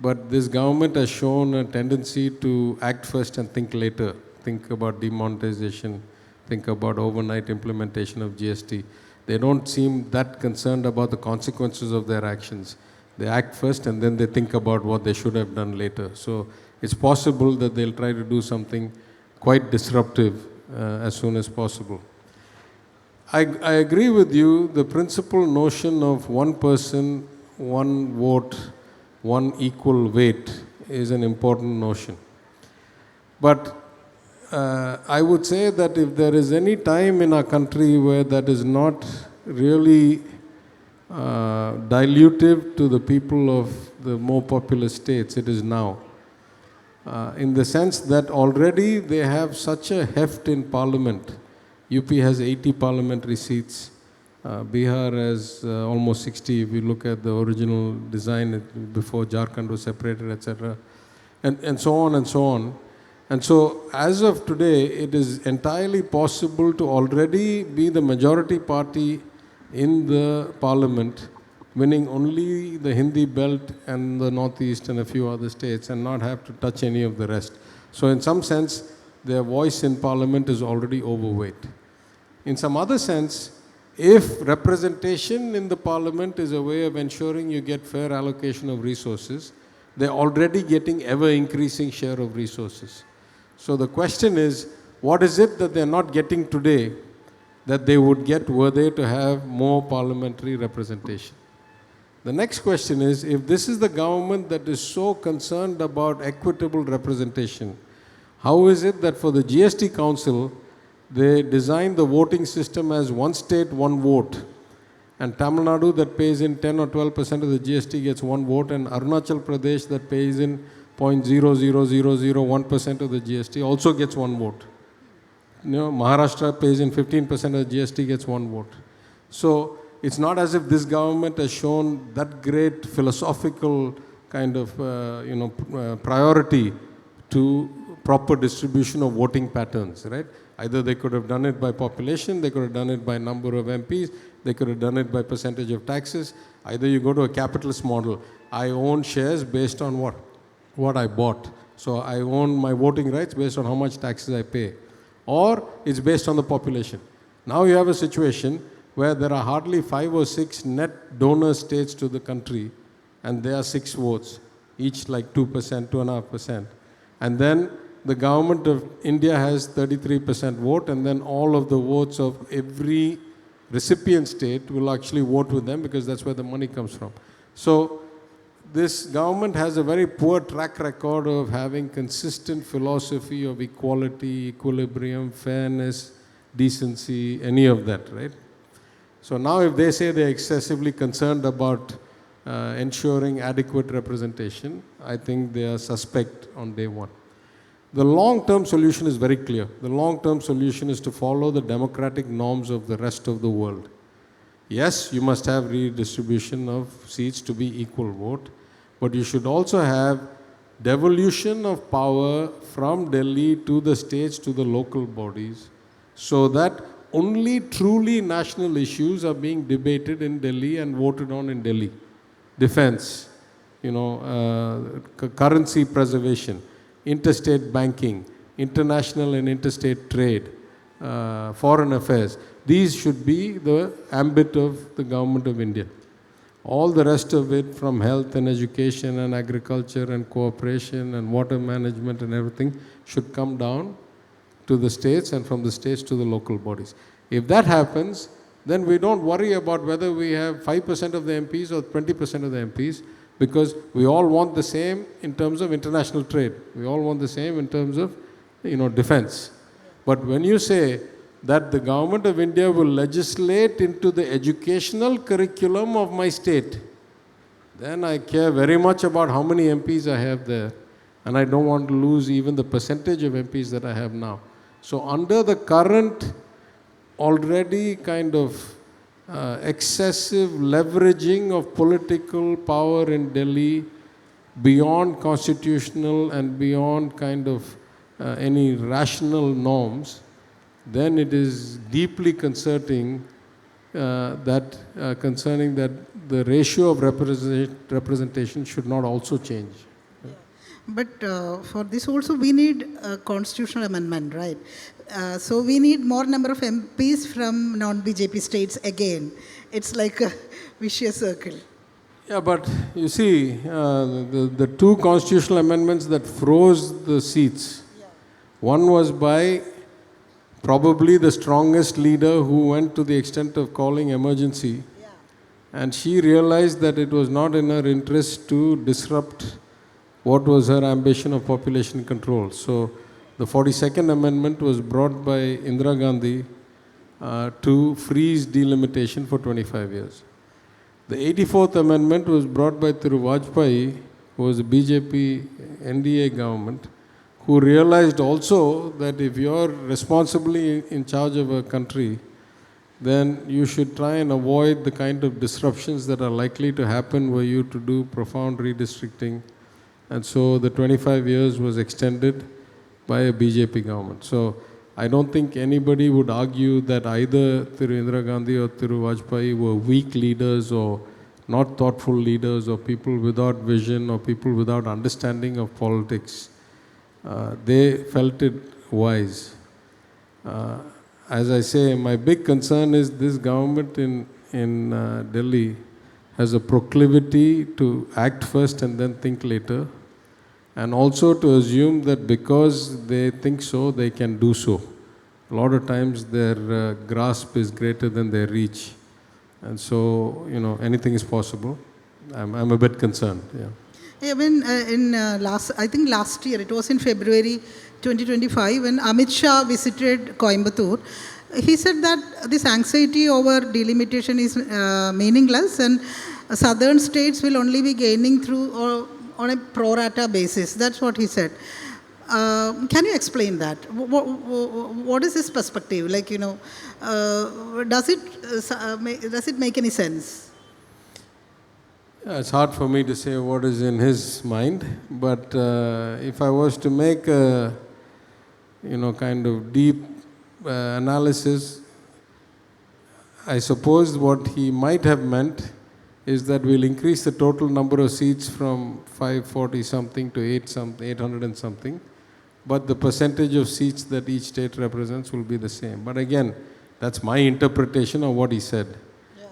But this government has shown a tendency to act first and think later. Think about demonetization, think about overnight implementation of GST. They don't seem that concerned about the consequences of their actions. They act first and then they think about what they should have done later. So it's possible that they'll try to do something quite disruptive as soon as possible. I agree with you, the principal notion of one person, one vote, one equal weight is an important notion. But I would say that if there is any time in our country where that is not really dilutive to the people of the more populous states, it is now. In the sense that already they have such a heft in parliament. UP has 80 parliamentary seats. Bihar has almost 60 if you look at the original design before Jharkhand was separated, etc. And so on and so on. And so as of today, it is entirely possible to already be the majority party in the parliament, winning only the Hindi belt and the Northeast and a few other states and not have to touch any of the rest. So in some sense, their voice in parliament is already overweight. In some other sense, if representation in the parliament is a way of ensuring you get fair allocation of resources, they're already getting ever increasing share of resources. So the question is, what is it that they're not getting today that they would get were they to have more parliamentary representation? The next question is, if this is the government that is so concerned about equitable representation, how is it that for the GST Council, they designed the voting system as one state, one vote, and Tamil Nadu that pays in 10 or 12% of the GST gets one vote, and Arunachal Pradesh that pays in 0.00001% of the GST also gets one vote. Maharashtra pays in 15% of the GST gets one vote. So it's not as if this government has shown that great philosophical kind of priority to proper distribution of voting patterns, right? Either they could have done it by population, they could have done it by number of MPs, they could have done it by percentage of taxes. Either you go to a capitalist model, I own shares based on what I bought. So I own my voting rights based on how much taxes I pay. Or it's based on the population. Now you have a situation where there are hardly 5 or 6 net donor states to the country, and there are 6 votes, each like 2%, 2.5%. And then the government of India has 33% vote, and then all of the votes of every recipient state will actually vote with them because that's where the money comes from. So this government has a very poor track record of having consistent philosophy of equality, equilibrium, fairness, decency, any of that, right? So now if they say they're excessively concerned about ensuring adequate representation, I think they are suspect on day one. The long-term solution is very clear. The long-term solution is to follow the democratic norms of the rest of the world. Yes, you must have redistribution of seats to be equal vote, but you should also have devolution of power from Delhi to the states to the local bodies so that only truly national issues are being debated in Delhi and voted on in Delhi. Defense, currency preservation, interstate banking, international and interstate trade, foreign affairs. These should be the ambit of the government of India. All the rest of it, from health and education and agriculture and cooperation and water management and everything, should come down to the states and from the states to the local bodies. If that happens, then we don't worry about whether we have 5% of the MPs or 20% of the MPs, because we all want the same in terms of international trade. We all want the same in terms of, defense. But when you say that the government of India will legislate into the educational curriculum of my state, then I care very much about how many MPs I have there. And I don't want to lose even the percentage of MPs that I have now. So under the current already kind of excessive leveraging of political power in Delhi beyond constitutional and beyond kind of any rational norms, then it is deeply concerning that the ratio of representation should not also change. But for this also we need a constitutional amendment, right? So we need more number of MPs from non-BJP states again. It's like a vicious circle. Yeah, but you see, the two constitutional amendments that froze the seats, one was by probably the strongest leader who went to the extent of calling emergency. And she realized that it was not in her interest to disrupt what was her ambition of population control. So the 42nd Amendment was brought by Indira Gandhi to freeze delimitation for 25 years. The 84th Amendment was brought by Thiru Vajpayee, who was the BJP NDA government, who realized also that if you're responsibly in charge of a country, then you should try and avoid the kind of disruptions that are likely to happen were you to do profound redistricting. And so the 25 years was extended by a BJP government. So I don't think anybody would argue that either Thiru Indira Gandhi or Thiru Vajpayee were weak leaders or not thoughtful leaders or people without vision or people without understanding of politics. They felt it wise. As I say, my big concern is this government in Delhi has a proclivity to act first and then think later, and also to assume that because they think so, they can do so. A lot of times their grasp is greater than their reach, and so, anything is possible. I'm a bit concerned, yeah. I mean, I think last year, it was in February 2025, when Amit Shah visited Coimbatore, he said that this anxiety over delimitation is meaningless and southern states will only be gaining through on a pro rata basis. That's what he said. Can you explain that? What is his perspective? Like, does it make any sense? It's hard for me to say what is in his mind, but if I was to make a, kind of deep analysis, I suppose what he might have meant is that we'll increase the total number of seats from 540 something to 800 and something, but the percentage of seats that each state represents will be the same. But again, that's my interpretation of what he said.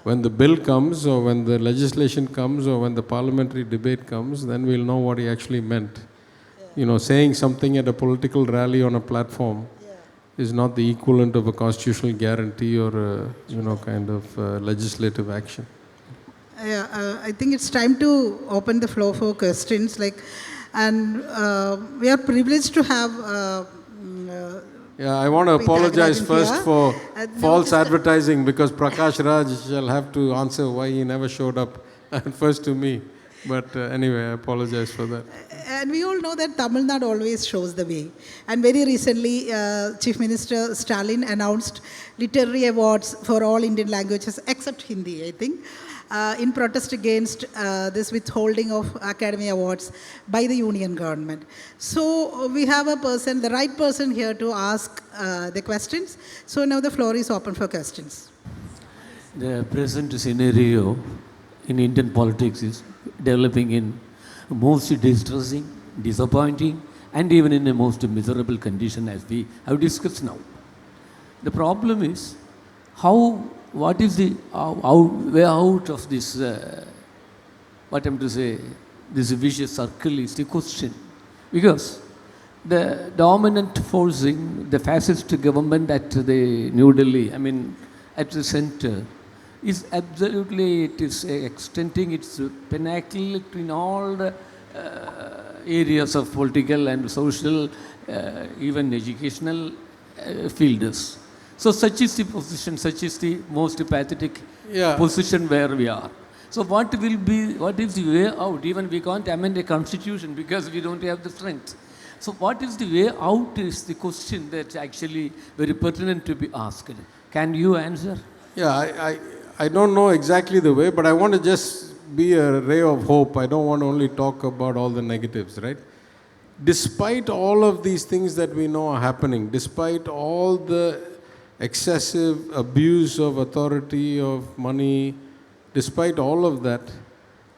When the bill comes, or when the legislation comes, or when the parliamentary debate comes, then we'll know what he actually meant. Saying something at a political rally on a platform is not the equivalent of a constitutional guarantee or a, kind of legislative action. I think it's time to open the floor for questions. And we are privileged to have. I want to apologize first for false advertising, because Prakash Raj shall have to answer why he never showed up, first to me. But anyway, I apologize for that. And we all know that Tamil Nadu always shows the way. And very recently, Chief Minister Stalin announced literary awards for all Indian languages except Hindi, I think, in protest against this withholding of Academy Awards by the union government. So we have the right person here to ask the questions. So now the floor is open for questions. The present scenario in Indian politics is developing in most distressing, disappointing, and even in a most miserable condition, as we have discussed now. The problem is what is the way out of this, this vicious circle is the question. Because the dominant forcing, the fascist government at the New Delhi, at the center, is absolutely, it is extending its pinnacle in all the areas of political and social, even educational fields. So such is the position, such is the most pathetic position where we are. So what is the way out? Even we can't amend a constitution because we don't have the strength. So what is the way out is the question that's actually very pertinent to be asked. Can you answer? Yeah, I don't know exactly the way, but I want to just be a ray of hope. I don't want to only talk about all the negatives, right? Despite all of these things that we know are happening, despite all the excessive abuse of authority, of money, despite all of that,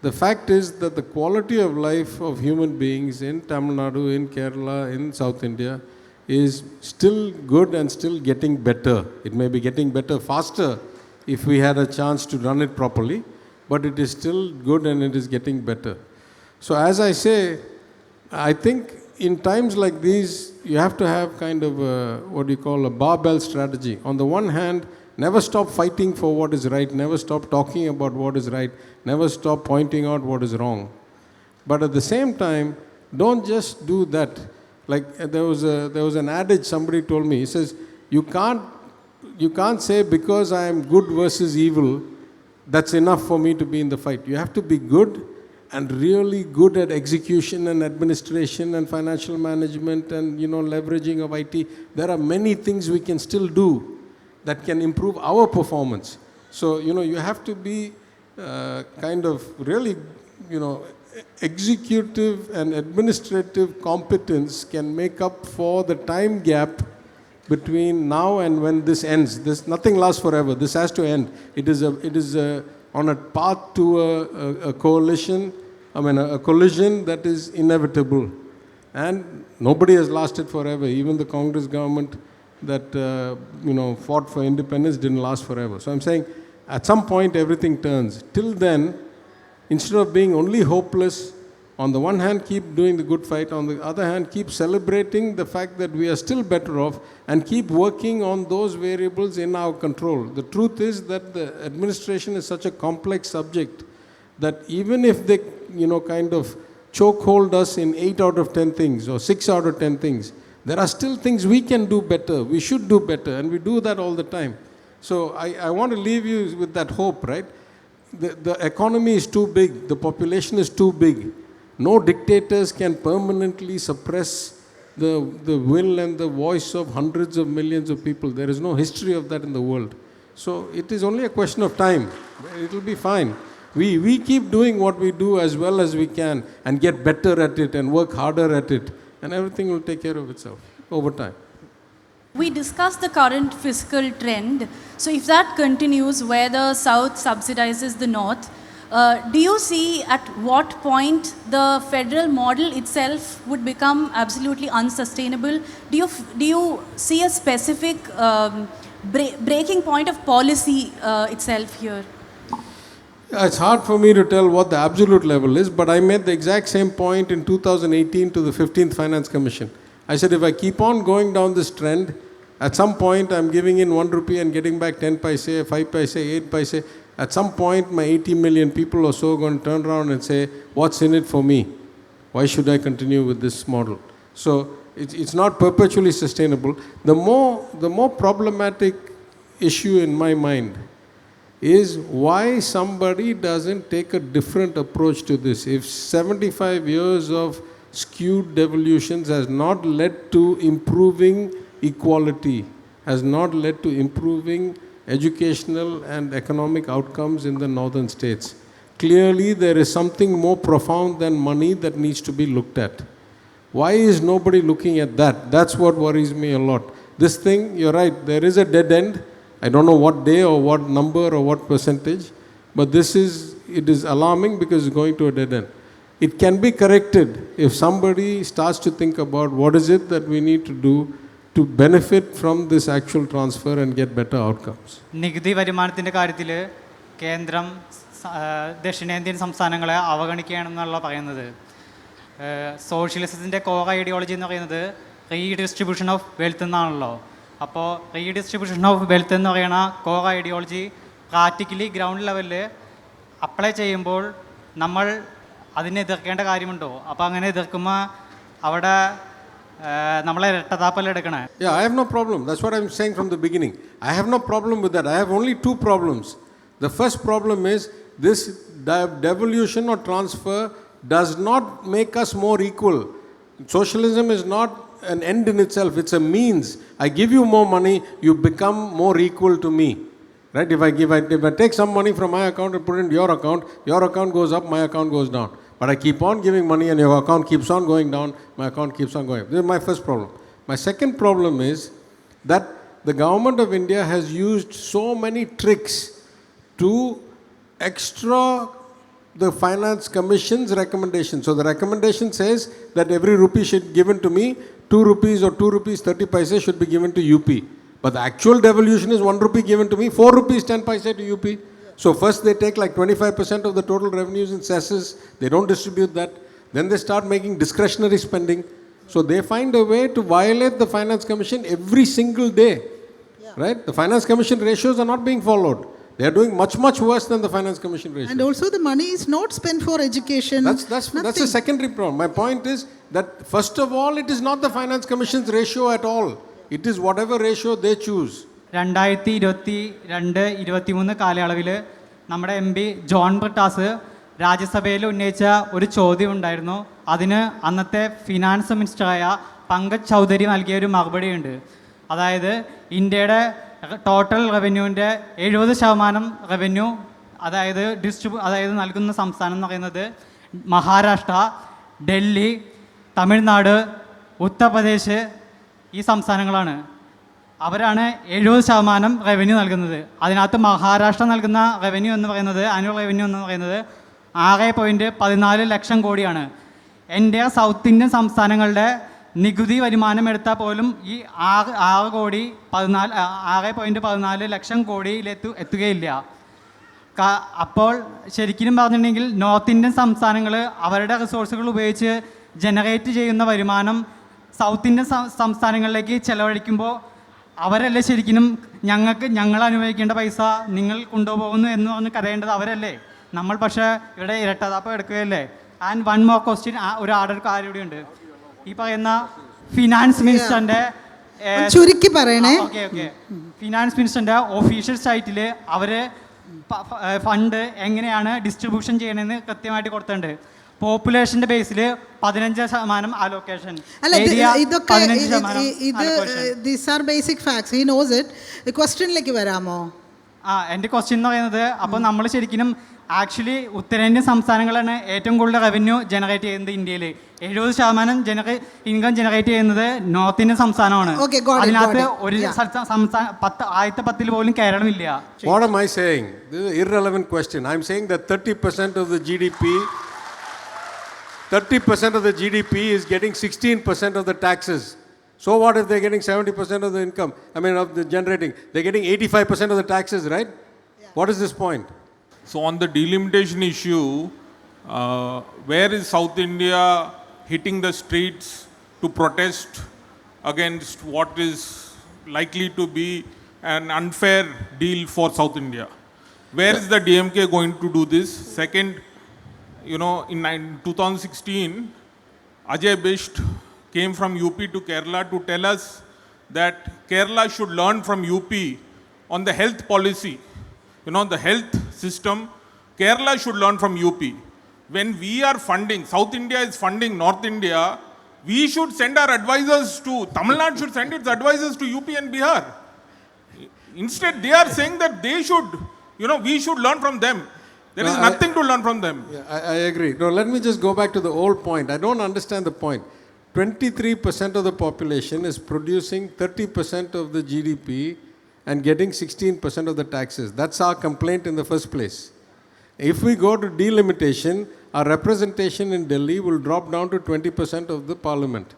The fact is that the quality of life of human beings in Tamil Nadu, in Kerala, in South India is still good and still getting better. It may be getting better faster if we had a chance to run it properly, but it is still good and it is getting better. So as I say, I think in times like these, you have to have kind of what you call a barbell strategy. On the one hand, never stop fighting for what is right, never stop talking about what is right, never stop pointing out what is wrong. But at the same time, don't just do that. Like there was an adage somebody told me. He says, you can't say because I am good versus evil, that's enough for me to be in the fight. You have to be good and really good at execution and administration and financial management and leveraging of IT. There are many things we can still do that can improve our performance. So you have to be kind of really executive and administrative competence can make up for the time gap between now and when this ends. Nothing lasts forever. This has to end. It is on a path to a coalition. A collision that is inevitable, and nobody has lasted forever. Even the Congress government that fought for independence didn't last forever. So I'm saying, at some point everything turns. Till then, instead of being only hopeless, on the one hand keep doing the good fight, on the other hand keep celebrating the fact that we are still better off, and keep working on those variables in our control. The truth is that the administration is such a complex subject that even if they kind of chokehold us in 8 out of 10 things or 6 out of 10 things, there are still things we can do better, we should do better, and we do that all the time. So I want to leave you with that hope, right? The economy is too big, the population is too big. No dictators can permanently suppress the will and the voice of hundreds of millions of people. There is no history of that in the world. So it is only a question of time. It will be fine. We keep doing what we do as well as we can and get better at it and work harder at it, and everything will take care of itself over time. We discussed the current fiscal trend. So if that continues, where the South subsidizes the North, do you see at what point the federal model itself would become absolutely unsustainable? Do you see a specific breaking point of policy itself here? It's hard for me to tell what the absolute level is, but I made the exact same point in 2018 to the 15th Finance Commission. I said, if I keep on going down this trend, at some point I'm giving in 1 rupee and getting back 10 paise, 5 paise, 8 paise. At some point, my 80 million people or so are going to turn around and say, what's in it for me? Why should I continue with this model? So it's not perpetually sustainable. The more problematic issue in my mind is why somebody doesn't take a different approach to this. If 75 years of skewed devolutions has not led to improving equality, has not led to improving educational and economic outcomes in the northern states, clearly there is something more profound than money that needs to be looked at. Why is nobody looking at that? That's what worries me a lot. This thing, you're right, there is a dead end. I don't know what day or what number or what percentage, but it is alarming because it's going to a dead end. It can be corrected if somebody starts to think about what is it that we need to do to benefit from this actual transfer and get better outcomes. നികുതി വരുമാനത്തിൻ്റെ കാര്യത്തിൽ കേന്ദ്രം ദക്ഷിണേന്ത്യൻ സംസ്ഥാനങ്ങളെ അവഗണിക്കുകയാണെന്നുള്ള പറയുന്നത്. സോഷ്യലിസത്തിൻ്റെ core ideology എന്ന് പറയുന്നത് redistribution of wealth എന്നാണല്ലോ. അപ്പോൾ റീഡിസ്ട്രിബ്യൂഷൻ ഓഫ് വെൽത്ത് എന്ന് പറയുന്ന കോർ ഐഡിയോളജി പ്രാക്ടിക്കലി ഗ്രൗണ്ട് ലെവലിൽ അപ്ലൈ ചെയ്യുമ്പോൾ നമ്മൾ അതിനെ എതിർക്കേണ്ട കാര്യമുണ്ടോ? അപ്പോൾ അങ്ങനെ എതിർക്കുമ്പോൾ അവിടെ നമ്മളെ ഇരട്ടത്താപ്പല്ല എടുക്കണേ. Yeah, I have no problem. That's what I'm saying from the beginning. I have no problem with that. I have only 2 problems. The first problem is this devolution or transfer does not make us more equal. Socialism is not an end in itself. It's a means. I give you more money, you become more equal to me. Right? If I take some money from my account and put it in your account goes up, my account goes down. But I keep on giving money and your account keeps on going down, my account keeps on going up. This is my first problem. My second problem is that the government of India has used so many tricks to extra the Finance Commission's recommendation. So the recommendation says that every rupee should given to me, 2 rupees or 2 rupees 30 paise should be given to UP. But the actual devolution is 1 rupee given to me, 4 rupees 10 paise to UP. So first they take like 25% of the total revenues in cesses, they don't distribute that. Then they start making discretionary spending. So they find a way to violate the Finance Commission every single day. Right? The Finance Commission ratios are not being followed. They are doing much, much worse than the Finance Commission ratios. And also the money is not spent for education. That's a secondary problem. My point is that first of all, it is not the Finance Commission's ratio at all. It is whatever ratio they choose. 2022-23 കാലയളവിൽ നമ്മുടെ MP John Brittas രാജ്യസഭയിൽ ഉന്നയിച്ച ഒരു ചോദ്യം ഉണ്ടായിരുന്നു. അതിന് അന്നത്തെ finance മിനിസ്റ്ററായ Pankaj Chaudhary നൽകിയ ഒരു മറുപടിയുണ്ട്. അതായത് ഇന്ത്യയുടെ ടോട്ടൽ റവന്യൂവിൻ്റെ 70% റവന്യൂ അതായത് നൽകുന്ന സംസ്ഥാനം എന്ന് പറയുന്നത് മഹാരാഷ്ട്ര, ഡൽഹി, തമിഴ്നാട്, ഉത്തർപ്രദേശ് ഈ സംസ്ഥാനങ്ങളാണ്. അവരാണ് 70% റവന്യൂ നൽകുന്നത്. അതിനകത്ത് മഹാരാഷ്ട്ര നൽകുന്ന റവന്യൂ എന്ന് പറയുന്നത് ആനുവൽ റവന്യൂ എന്ന് പറയുന്നത് 6.14 ലക്ഷം കോടിയാണ്. എൻ്റെ സൗത്ത് ഇന്ത്യൻ സംസ്ഥാനങ്ങളുടെ നികുതി വരുമാനം എടുത്താൽ പോലും ഈ 6.14 ലക്ഷം കോടിയിൽ എത്തുകയില്ല. അപ്പോൾ ശരിക്കും പറഞ്ഞിട്ടുണ്ടെങ്കിൽ നോർത്ത് ഇന്ത്യൻ സംസ്ഥാനങ്ങൾ അവരുടെ റിസോഴ്സുകൾ ഉപയോഗിച്ച് ജനറേറ്റ് ചെയ്യുന്ന വരുമാനം സൗത്ത് ഇന്ത്യൻ സംസ്ഥാനങ്ങളിലേക്ക് ചെലവഴിക്കുമ്പോൾ അവരല്ലേ ശരിക്കും ഞങ്ങൾ അനുഭവിക്കേണ്ട പൈസ നിങ്ങൾ കൊണ്ടുപോകുന്നു എന്ന് പറഞ്ഞ് കരയേണ്ടത് അവരല്ലേ. നമ്മൾ പക്ഷേ ഇവിടെ ഇരട്ടതാപ്പം എടുക്കുകയല്ലേ. ആൻഡ് വൺ മോർ ക്വസ്റ്റ്യൻ, ഒരു ആർഡർ കാര്യം കൂടി ഉണ്ട്. ഈ പറയുന്ന ഫിനാൻസ് മിനിസ്റ്ററിൻ്റെ ചുരുക്കി പറയണേ. ഓക്കെ ഫിനാൻസ് മിനിസ്റ്ററിൻ്റെ ഒഫീഷ്യൽ സൈറ്റിൽ അവർ ഫണ്ട് എങ്ങനെയാണ് ഡിസ്ട്രിബ്യൂഷൻ ചെയ്യണമെന്ന് കൃത്യമായിട്ട് കൊടുത്തിട്ടുണ്ട്. പോപ്പുലേഷൻ്റെ ബേസിൽ 15% allocation, these are basic facts, he knows it. ക്വസ്റ്റ്യനിലേക്ക് വരാമോ? എൻ്റെ ക്വസ്റ്റ്യൻ എന്ന് പറയുന്നത്, അപ്പോൾ നമ്മൾ ശരിക്കും ആക്ച്വലി ഉത്തരേന്ത്യൻ സംസ്ഥാനങ്ങളാണ് ഏറ്റവും കൂടുതൽ റവന്യൂ ജനറേറ്റ് ചെയ്യുന്നത് ഇന്ത്യയിൽ. 70% ഇൻകം ജനറേറ്റ് ചെയ്യുന്നത് നോർത്ത് ഇന്ത്യൻ സംസ്ഥാനമാണ്. അതിനകത്ത് ഒരു സംസ്ഥാനം 10 പോലും കേരളം ഇല്ല. What am I saying? This is an irrelevant question. I'm saying that 30% of the GDP is getting 16% of the taxes. So what if they're getting 70% of the income? I mean, of the generating. They're getting 85% of the taxes, right? Yeah. What is this point? So on the delimitation issue, where is South India hitting the streets to protest against what is likely to be an unfair deal for South India? Where is the DMK going to do this? Second, in 2016, Ajay Bisht came from UP to Kerala to tell us that Kerala should learn from UP on the health policy. The health system, Kerala should learn from UP. When we are funding, South India is funding North India, we should send our advisors to, Tamil Nadu should send its advisors to UP and Bihar. Instead, they are saying that they should, we should learn from them. There is nothing to learn from them. Yeah, I agree. No, let me just go back to the old point. I don't understand the point. 23% of the population is producing 30% of the GDP and getting 16% of the taxes. That's our complaint in the first place. If we go to delimitation, our representation in Delhi will drop down to 20% of the parliament.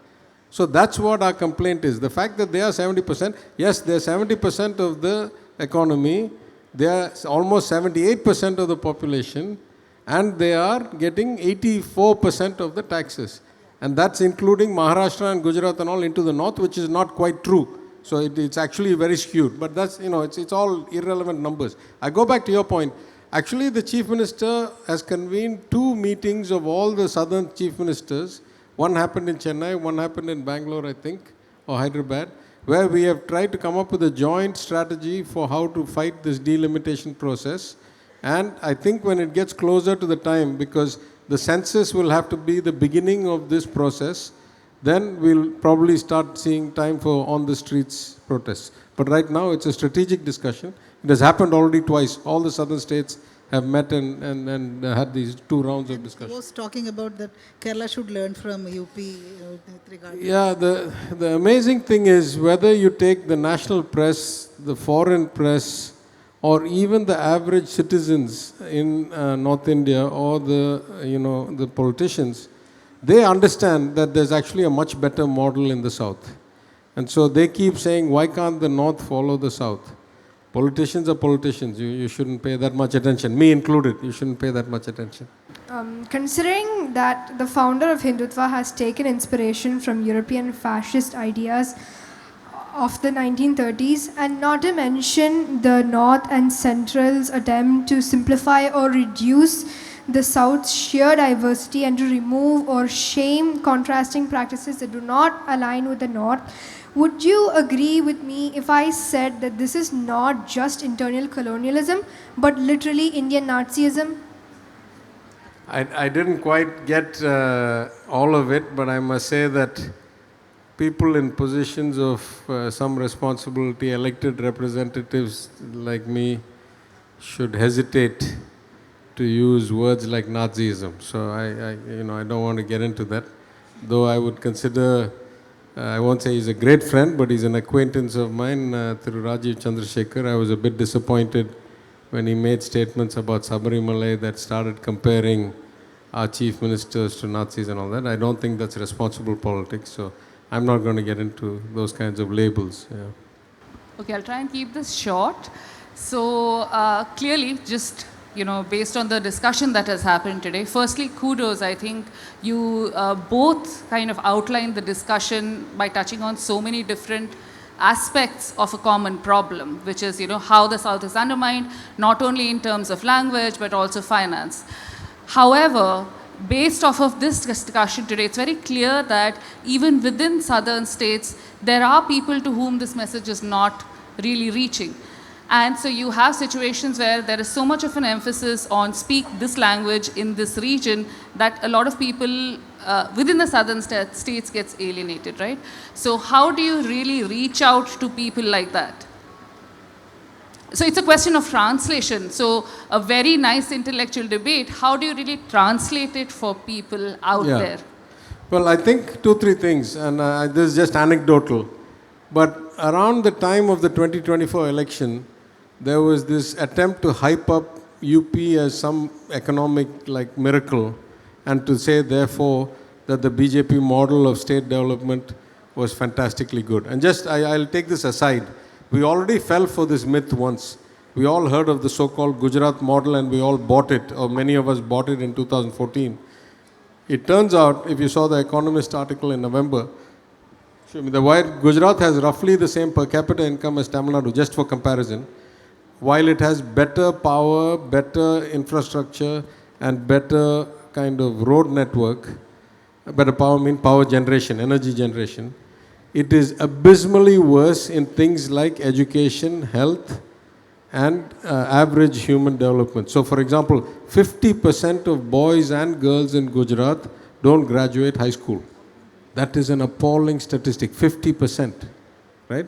So that's what our complaint is. The fact that they are 70%, yes, they are 70% of the economy, they are almost 78% of the population, and they are getting 84% of the taxes. And that's including Maharashtra and Gujarat and all into the north, which is not quite true. So it's actually very skewed. But that's, it's all irrelevant numbers. I go back to your point. Actually, the Chief Minister has convened 2 meetings of all the southern Chief Ministers. One happened in Chennai, one happened in Bangalore, I think, or Hyderabad, where we have tried to come up with a joint strategy for how to fight this delimitation process. And I think when it gets closer to the time, because the census will have to be the beginning of this process, then we'll probably start seeing time for on the streets protests. But right now, it's a strategic discussion. It has happened already twice. All the southern states have met and had these 2 rounds of discussion. He was talking about that Kerala should learn from UP with regard to... Yeah, the amazing thing is whether you take the national press, the foreign press, or even the average citizens in North India or the politicians, they understand that there's actually a much better model in the South. And so they keep saying, why can't the North follow the South? Politicians are politicians. You shouldn't pay that much attention. Me included, you shouldn't pay that much attention. Considering that the founder of Hindutva has taken inspiration from European fascist ideas of the 1930s, and not to mention the North and Central's attempt to simplify or reduce the South's sheer diversity and to remove or shame contrasting practices that do not align with the North, would you agree with me if I said that this is not just internal colonialism, but literally Indian Nazism? I didn't quite get all of it, but I must say that people in positions of some responsibility, elected representatives like me, should hesitate to use words like Nazism. So I don't want to get into that. Though I would consider, I won't say he's a great friend, but he's an acquaintance of mine through Rajiv Chandrasekhar. I was a bit disappointed when he made statements about Sabarimala that started comparing our chief ministers to Nazis and all that. I don't think that's responsible politics. So I'm not going to get into those kinds of labels. Yeah. Okay, I'll try and keep this short. So clearly, just based on the discussion that has happened today, firstly, kudos. I think you both kind of outlined the discussion by touching on so many different aspects of a common problem, which is how the South is undermined, not only in terms of language, but also finance. However, based off of this discussion today, it's very clear that even within southern states, there are people to whom this message is not really reaching. And so you have situations where there is so much of an emphasis on speak this language in this region that a lot of people within the southern states gets alienated, right? So how do you really reach out to people like that? So it's a question of translation. So a very nice intellectual debate. How do you really translate it for people out there? Well, I think 2-3 things, and this is just anecdotal. But around the time of the 2024 election, there was this attempt to hype up UP as some economic miracle, and to say therefore that the BJP model of state development was fantastically good. And I'll take this aside. We already fell for this myth once. We all heard of the so-called Gujarat model and we all bought it, or many of us bought it in 2014. It turns out, if you saw the Economist article in November, Gujarat has roughly the same per capita income as Tamil Nadu, just for comparison, while it has better power, better infrastructure, and better kind of road network. Better power means power generation, energy generation. It is abysmally worse in things like education, health, and average human development. So, for example, 50% of boys and girls in Gujarat don't graduate high school. That is an appalling statistic, 50%, right?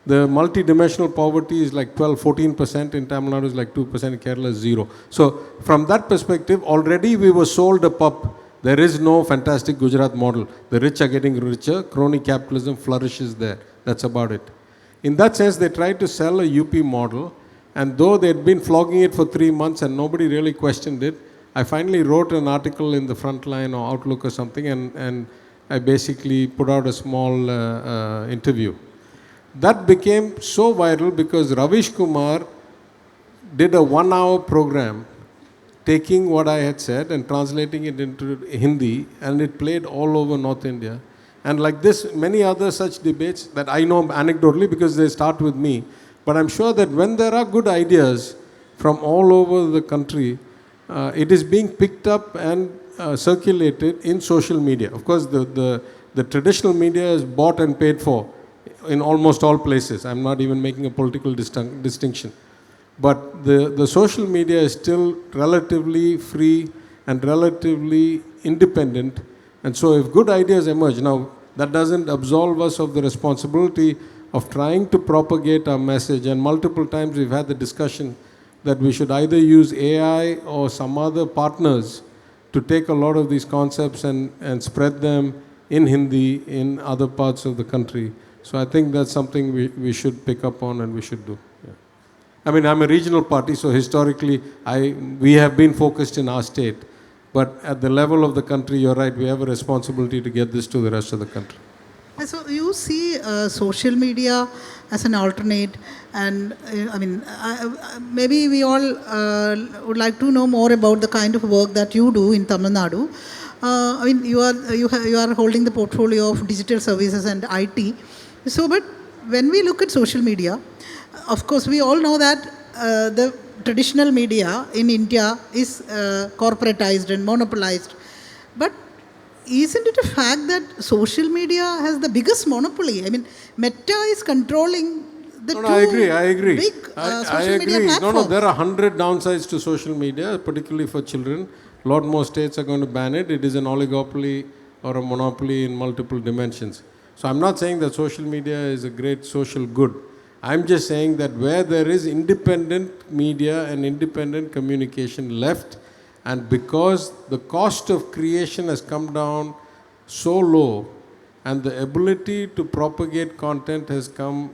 The multi-dimensional poverty is like 12-14%, in Tamil Nadu is like 2%, in Kerala is 0. So, from that perspective, already we were sold a pup. There is no fantastic Gujarat model. The rich are getting richer, crony capitalism flourishes there. That's about it. In that sense, they tried to sell a UP model, and though they had been flogging it for 3 months and nobody really questioned it, I finally wrote an article in the Frontline or Outlook or something, and I basically put out a small interview. That became so viral because Ravish Kumar did a 1-hour program taking what I had said and translating it into Hindi, and it played all over North India. And like this, many other such debates that I know anecdotally because they start with me, but I'm sure that when there are good ideas from all over the country, it is being picked up and circulated in social media. Of course, the traditional media is bought and paid for in almost all places. I'm not even making a political distinction. But the social media is still relatively free and relatively independent. And so if good ideas emerge, now that doesn't absolve us of the responsibility of trying to propagate our message. And multiple times we've had the discussion that we should either use AI or some other partners to take a lot of these concepts and spread them in Hindi in other parts of the country. So I think that's something we should pick up on and we should do. Yeah. I mean, I'm a regional party, so historically, we have been focused in our state. But at the level of the country, you're right, we have a responsibility to get this to the rest of the country. So you see social media as an alternate, and maybe we all would like to know more about the kind of work that you do in Tamil Nadu. You are holding the portfolio of digital services and IT. So, but when we look at social media, of course, we all know that the traditional media in India is corporatized and monopolized. But isn't it a fact that social media has the biggest monopoly? I mean, Meta is controlling the I agree. big social media platforms. No, there are 100 downsides to social media, particularly for children. A lot more states are going to ban it. It is an oligopoly or a monopoly in multiple dimensions. So I'm not saying that social media is a great social good. I'm just saying that where there is independent media and independent communication left, and because the cost of creation has come down so low and the ability to propagate content has come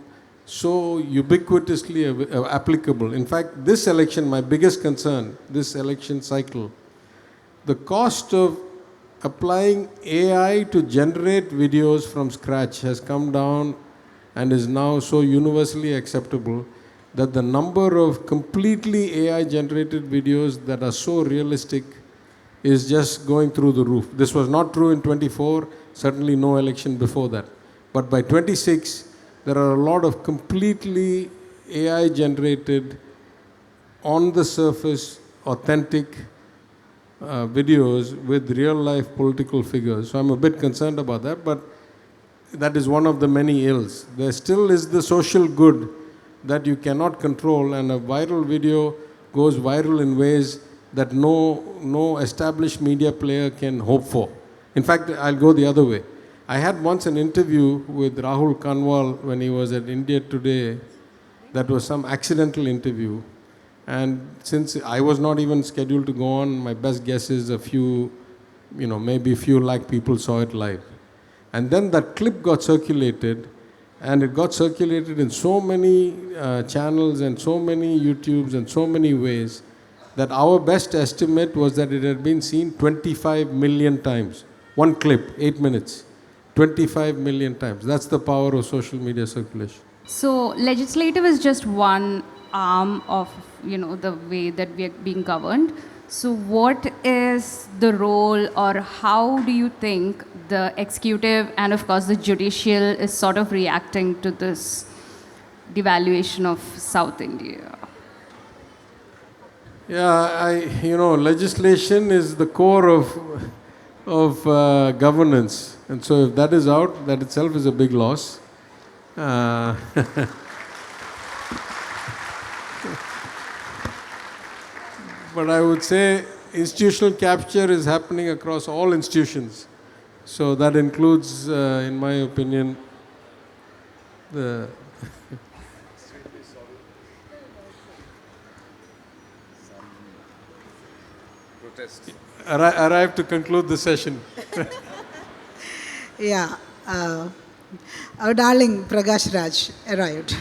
so ubiquitously applicable. In fact, this election, my biggest concern, this election cycle, the cost of applying AI to generate videos from scratch has come down and is now so universally acceptable that the number of completely AI generated videos that are so realistic is just going through the roof. This was not true in 24, certainly no election before that. But by 26, there are a lot of completely AI generated, on the surface, authentic videos with real life political figures. So I'm a bit concerned about that, but that is one of the many ills. There still is the social good that you cannot control, and a viral video goes viral in ways that no established media player can hope for. In fact, I'll go the other way. I had once an interview with Rahul Kanwal when he was at India Today. That was some accidental interview. And since I was not even scheduled to go on, my best guess is maybe a few lakh people saw it live. And then that clip got circulated, and it got circulated in so many channels and so many YouTubes and so many ways that our best estimate was that it had been seen 25 million times. One clip, 8 minutes, 25 million times. That's the power of social media circulation. So legislative is just one arm of the way that we are being governed. So what is the role, or how do you think the executive and of course the judicial is sort of reacting to this devaluation of South India? Yeah, legislation is the core of governance, and so if that is out, that itself is a big loss. But I would say institutional capture is happening across all institutions. So that includes, in my opinion, the... arrived to conclude the session. Yeah, our darling Prakash Raj arrived.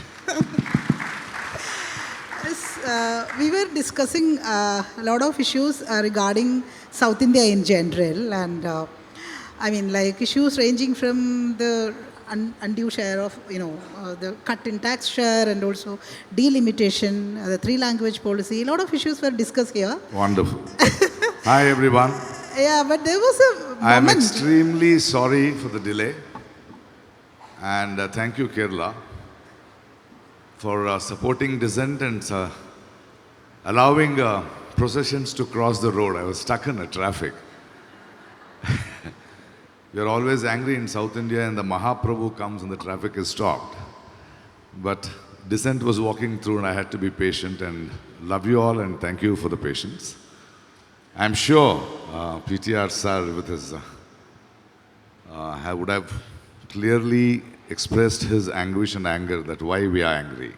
We were discussing a lot of issues regarding South India in general, and issues ranging from the undue share of, the cut in tax share, and also delimitation, the 3-language policy. A lot of issues were discussed here. Wonderful. Hi, everyone. Yeah, but there was a moment. I am extremely sorry for the delay. And thank you, Kerala, for supporting dissent and allowing processions to cross the road. I was stuck in the traffic. We are always angry in South India, and the Mahaprabhu comes and the traffic is stopped. But dissent was walking through, and I had to be patient, and love you all and thank you for the patience. I'm sure PTR sir with his would have clearly expressed his anguish and anger that why we are angry.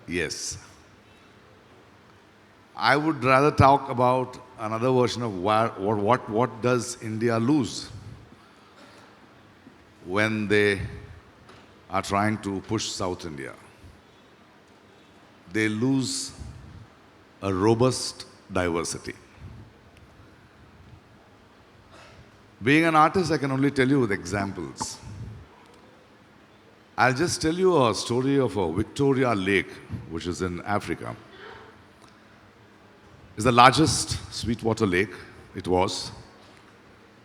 Yes. I would rather talk about another version of what does India lose when they are trying to push South India. they lose a robust diversity. Being an artist, I can only tell you with examples. I'll just tell you a story of a Victoria Lake, which is in Africa. It's the largest sweetwater lake. It was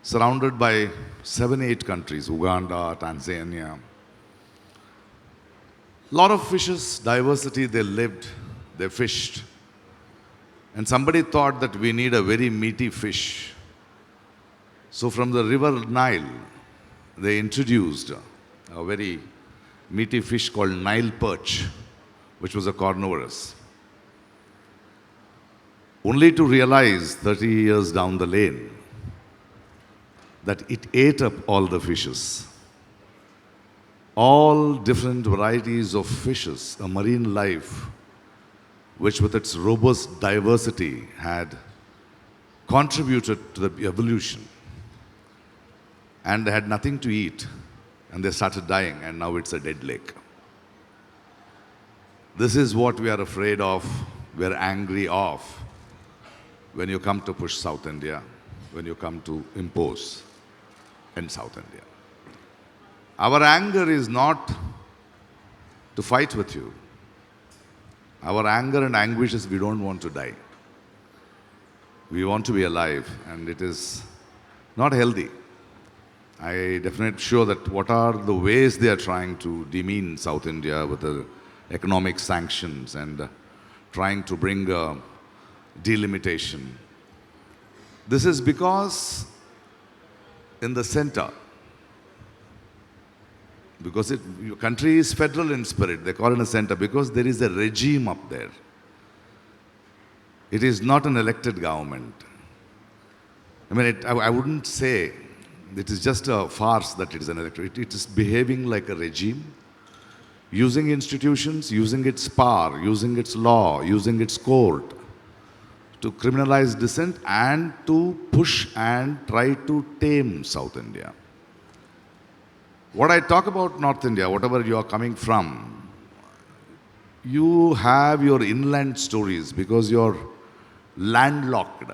surrounded by 7-8 countries, Uganda, Tanzania. Lot of fishes, diversity, they lived, they fished. And somebody thought that we need a very meaty fish. So from the river Nile, they introduced a very meaty fish called Nile perch, which was a carnivorous. Only to realize 30 years down the lane that it ate up all the fishes. All different varieties of fishes, a marine life, which with its robust diversity had contributed to the evolution. And they had nothing to eat, and they started dying, and now it's a dead lake. This is what we are afraid of, we are angry of, when you come to push South India, when you come to impose in South India. Our anger is not to fight with you. Our anger and anguish is we don't want to die. We want to be alive, and it is not healthy. I definitely sure that what are the ways they are trying to demean South India with the economic sanctions and trying to bring delimitation. This is because in the center, because your country is federal in spirit, they call it a center because there is a regime up there. It is not an elected government. I mean, I wouldn't say it is just a farce that it is an elected. It is behaving like a regime, using institutions, using its power, using its law, using its court to criminalize dissent and to push and try to tame South India. What I talk about North India, whatever you are coming from, you have your inland stories because you're landlocked.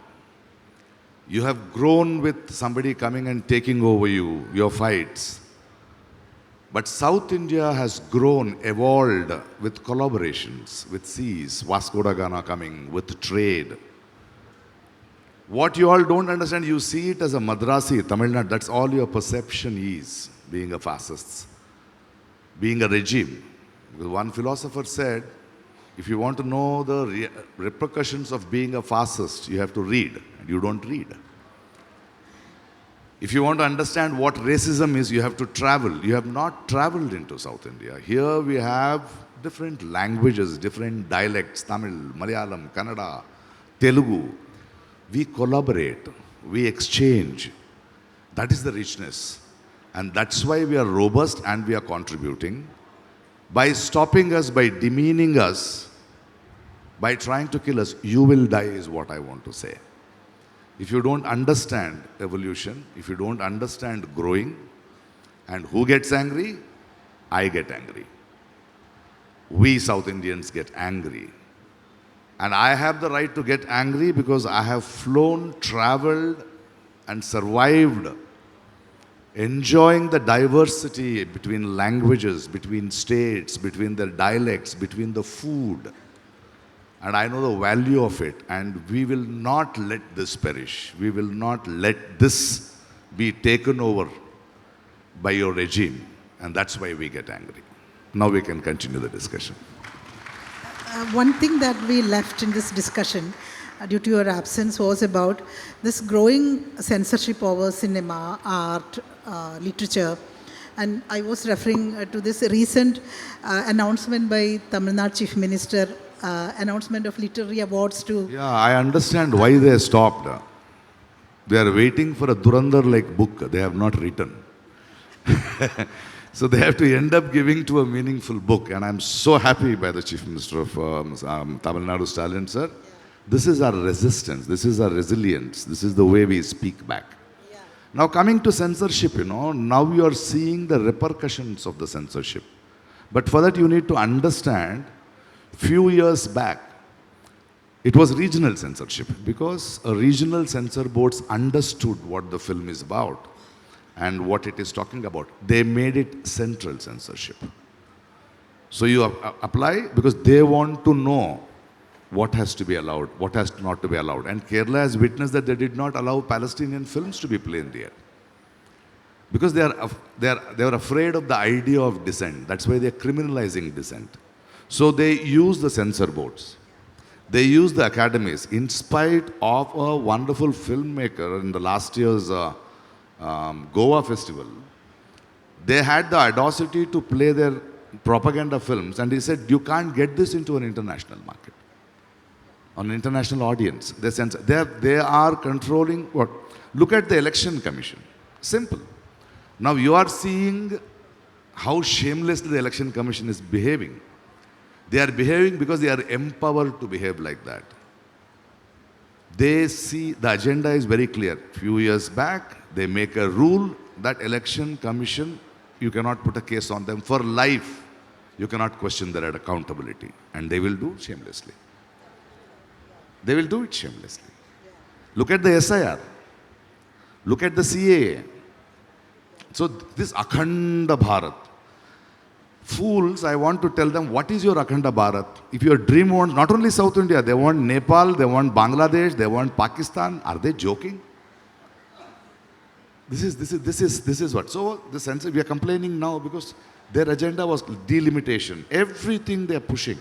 You have grown with somebody coming and taking over you, your fights. But South India has grown, evolved with collaborations, with seas, Vasco da Gama coming, with trade. What you all don't understand, you see it as a Madrasi, Tamil Nadu, that's all your perception is, being a fascist, being a regime. Because one philosopher said, if you want to know the repercussions of being a fascist, you have to read, and you don't read. If you want to understand what racism is, you have to travel. You have not traveled into South India. Here we have different languages, different dialects, Tamil, Malayalam, Kannada, Telugu. We collaborate, we exchange. That is the richness. And that's why we are robust and we are contributing. By stopping us, by demeaning us, by trying to kill us, you will die is what I want to say. If you don't understand evolution, if you don't understand growing, and who gets angry? I get angry. We South Indians get angry. And I have the right to get angry because I have flown, traveled, and survived, enjoying the diversity between languages, between states, between their dialects, between the food. And I know the value of it, and we will not let this perish. We will not let this be taken over by your regime. And that's why we get angry. Now we can continue the discussion. One thing that we left in this discussion due to your absence was about this growing censorship over cinema, art, literature. And I was referring to this recent announcement by Tamil Nadu Chief Minister, announcement of literary awards to... Yeah, I understand why they stopped. They are waiting for a Durandar-like book they have not written. So they have to end up giving to a meaningful book. And I'm so happy by the Chief Minister of Tamil Nadu, Stalin, sir. This is our resistance. This is our resilience. This is the way we speak back. Yeah. Now coming to censorship, now you are seeing the repercussions of the censorship. But for that you need to understand, few years back, it was regional censorship because regional censor boards understood what the film is about and what it is talking about. They made it central censorship. So you apply because they want to know what has to be allowed, what has not to be allowed. And Kerala has witnessed that they did not allow Palestinian films to be played there. Because they are afraid of the idea of dissent. That's why they are criminalizing dissent. So they use the censor boards. They use the academies. In spite of a wonderful filmmaker in the last year's Goa festival, they had the audacity to play their propaganda films, and he said, you can't get this into an international market, an international audience. They are controlling what? Look at the election commission. Simple. Now you are seeing how shamelessly the election commission is behaving. They are behaving because they are empowered to behave like that. They see the agenda is very clear. Few years back, they make a rule that election commission, you cannot put a case on them for life. You cannot question their accountability. And they will do shamelessly. They will do it shamelessly. Look at the SIR. Look at the CAA. So this Akhanda Bharat. Fools, I want to tell them, what is your Akhanda Bharat? If your dream wants not only South India, they want Nepal, they want Bangladesh, they want Pakistan. Are they joking? This is what. So the sense we are complaining now because their agenda was delimitation. Everything they are pushing.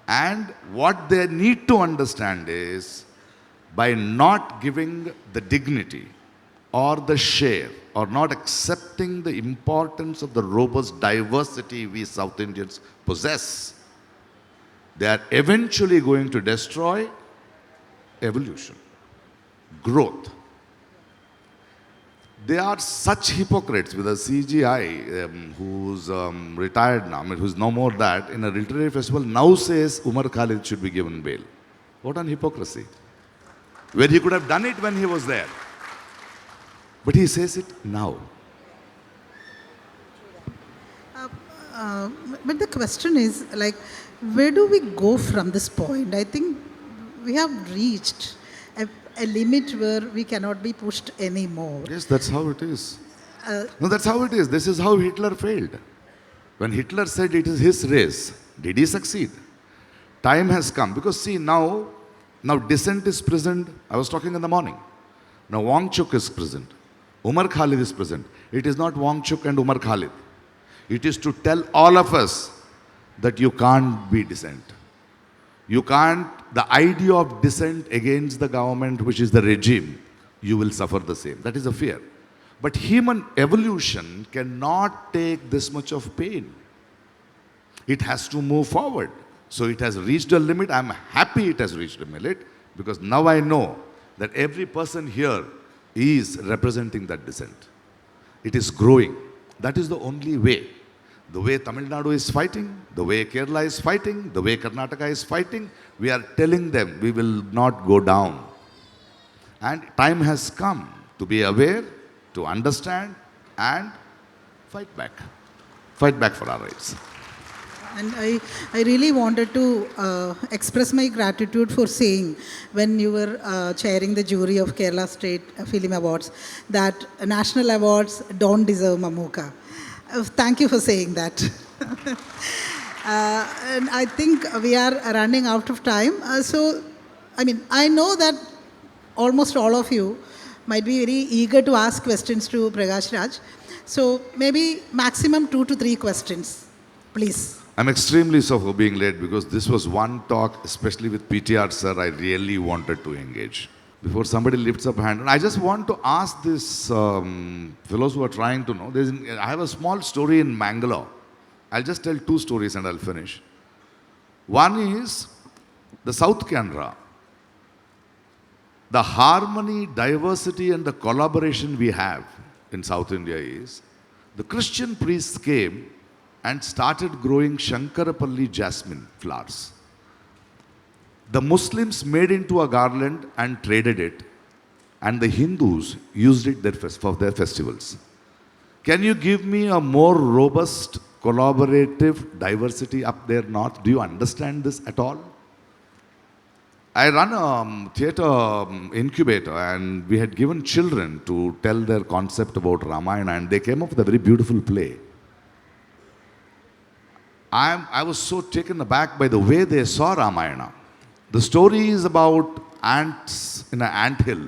And what they need to understand is, by not giving the dignity or the share or not accepting the importance of the robust diversity we South Indians possess, they are eventually going to destroy evolution, growth. They are such hypocrites with a CGI who's retired now, who's no more that, in a literary festival now says Umar Khalid should be given bail. What an hypocrisy. Where he could have done it when he was there. But he says it now. But the question is, like, where do we go from this point? I think we have reached a limit where we cannot be pushed anymore. Yes, that's how it is. No, that's how it is. This is how Hitler failed. When Hitler said it is his race, did he succeed? Time has come. Because see, now dissent is present. I was talking in the morning. Now Wang Chuk is present. Umar Khalid is present. It is not Wang Chuk and Umar Khalid. It is to tell all of us that you can't be dissent. You can't, the idea of dissent against the government, which is the regime, you will suffer the same. That is a fear. But human evolution cannot take this much of pain. It has to move forward. So it has reached a limit. I'm happy it has reached a limit because now I know that every person here is representing that dissent. It is growing. That is the only way. The way Tamil Nadu is fighting, the way Kerala is fighting, the way Karnataka is fighting, we are telling them we will not go down. And time has come to be aware, to understand and fight back. Fight back for our rights. And I really wanted to express my gratitude for saying, when you were chairing the jury of Kerala State Film Awards, that national awards don't deserve Mamuka. Thank you for saying that. And I think we are running out of time. I know that almost all of you might be very eager to ask questions to Prakash Raj. So maybe maximum 2 to 3 questions, please. I'm extremely sorry for being late because this was one talk, especially with PTR sir, I really wanted to engage. Before somebody lifts up a hand, and I just want to ask these fellows who are trying to know. I have a small story in Mangalore. I'll just tell 2 stories and I'll finish. One is the South Canara. The harmony, diversity and the collaboration we have in South India is, the Christian priests came and started growing Shankarapalli jasmine flowers. The Muslims made into a garland and traded it, and the Hindus used it for their festivals. Can you give me a more robust collaborative diversity up there north. Do you understand this at all? I run a theatre incubator, and we had given children to tell their concept about Ramayana, and they came up with a very beautiful play. I was so taken aback by the way they saw Ramayana. The story is about ants in an anthill,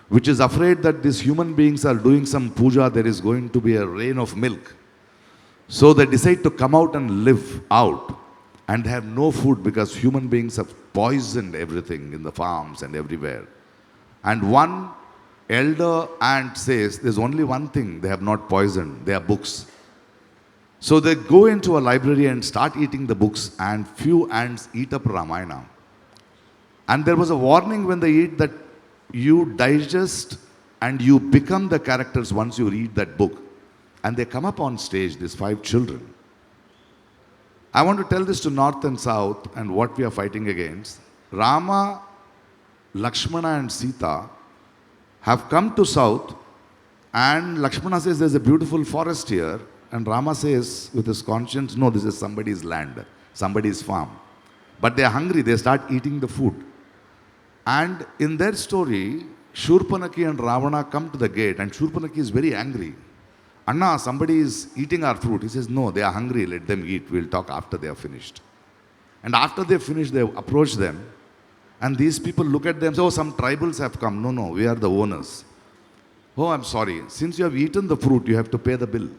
which is afraid that these human beings are doing some puja, there is going to be a rain of milk. So they decide to come out and live out, and have no food because human beings have poisoned everything in the farms and everywhere. And one elder ant says, there's only one thing they have not poisoned, they are books. So they go into a library and start eating the books, and few ants eat up Ramayana. And there was a warning when they eat that you digest and you become the characters once you read that book. And they come up on stage, these 5 children. I want to tell this to North and South and what we are fighting against. Rama, Lakshmana and Sita have come to South, and Lakshmana says there's a beautiful forest here, and Rama says with his conscience, no, this is somebody's land, somebody's farm. But they are hungry, they start eating the food. And in their story, Shurpanaki and Ravana come to the gate, and Shurpanaki is very angry. Anna, somebody is eating our fruit. He says, no, they are hungry, let them eat. We'll talk after they are finished. And after they finish, they approach them. And these people look at them and say, oh, some tribals have come. No, no, we are the owners. Oh, I'm sorry. Since you have eaten the fruit, you have to pay the bill.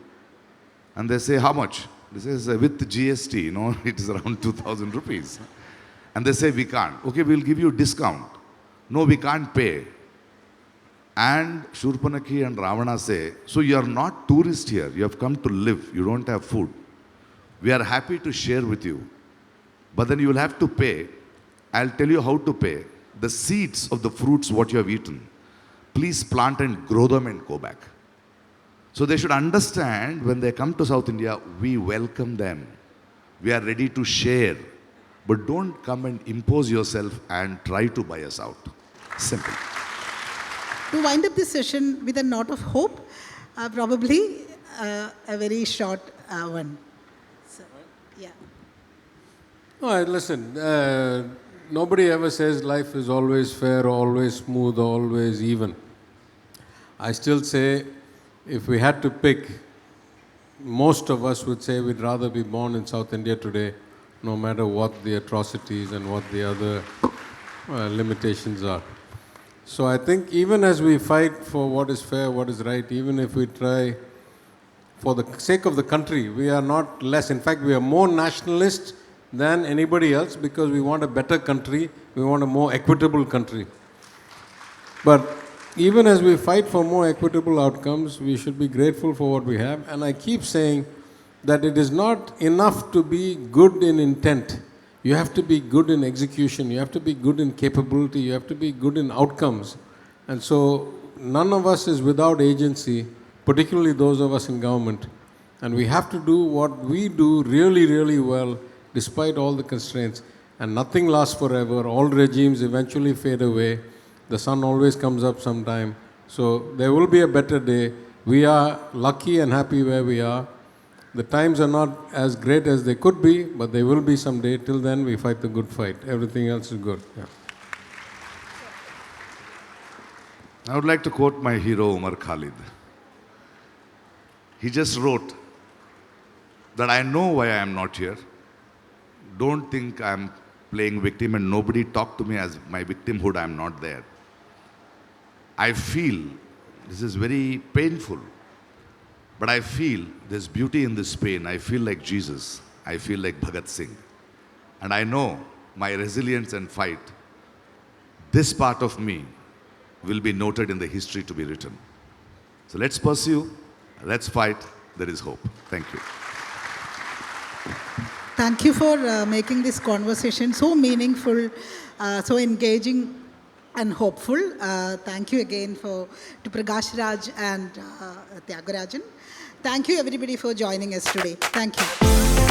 And they say, how much? This is with GST, you know, it is around 2,000 rupees. And they say, we can't. Okay, we'll give you a discount. No, we can't pay. And Shurpanaki and Ravana say, so you are not tourists here. You have come to live. You don't have food. We are happy to share with you. But then you will have to pay. I'll tell you how to pay. The seeds of the fruits what you have eaten, please plant and grow them and go back. So they should understand when they come to South India, we welcome them. We are ready to share. But don't come and impose yourself and try to buy us out. Simple. To wind up this session with a note of hope, probably a very short one. So, yeah. No, listen, nobody ever says life is always fair, always smooth, always even. I still say, if we had to pick, most of us would say we'd rather be born in South India today, no matter what the atrocities and what the other limitations are. So I think even as we fight for what is fair, what is right, even if we try for the sake of the country, we are not less. In fact, we are more nationalist than anybody else because we want a better country, we want a more equitable country. But even as we fight for more equitable outcomes, we should be grateful for what we have. And I keep saying that it is not enough to be good in intent. You have to be good in execution, you have to be good in capability, you have to be good in outcomes. And so none of us is without agency, particularly those of us in government. And we have to do what we do really, really well, despite all the constraints. And nothing lasts forever. All regimes eventually fade away. The sun always comes up sometime. So there will be a better day. We are lucky and happy where we are. The times are not as great as they could be, but they will be someday. Till then, we fight the good fight. Everything else is good. Yeah. I would like to quote my hero, Umar Khalid. He just wrote that I know why I am not here. Don't think I am playing victim and nobody talk to me as my victimhood, I am not there. I feel, this is very painful, but I feel there's beauty in this pain. I feel like Jesus. I feel like Bhagat Singh. And I know my resilience and fight, this part of me will be noted in the history to be written. So let's pursue, let's fight, there is hope. Thank you. Thank you for making this conversation so meaningful, so engaging and hopeful. Thank you again to Prakash Raj and Thiaga Rajan. Thank you everybody for joining us today. Thank you.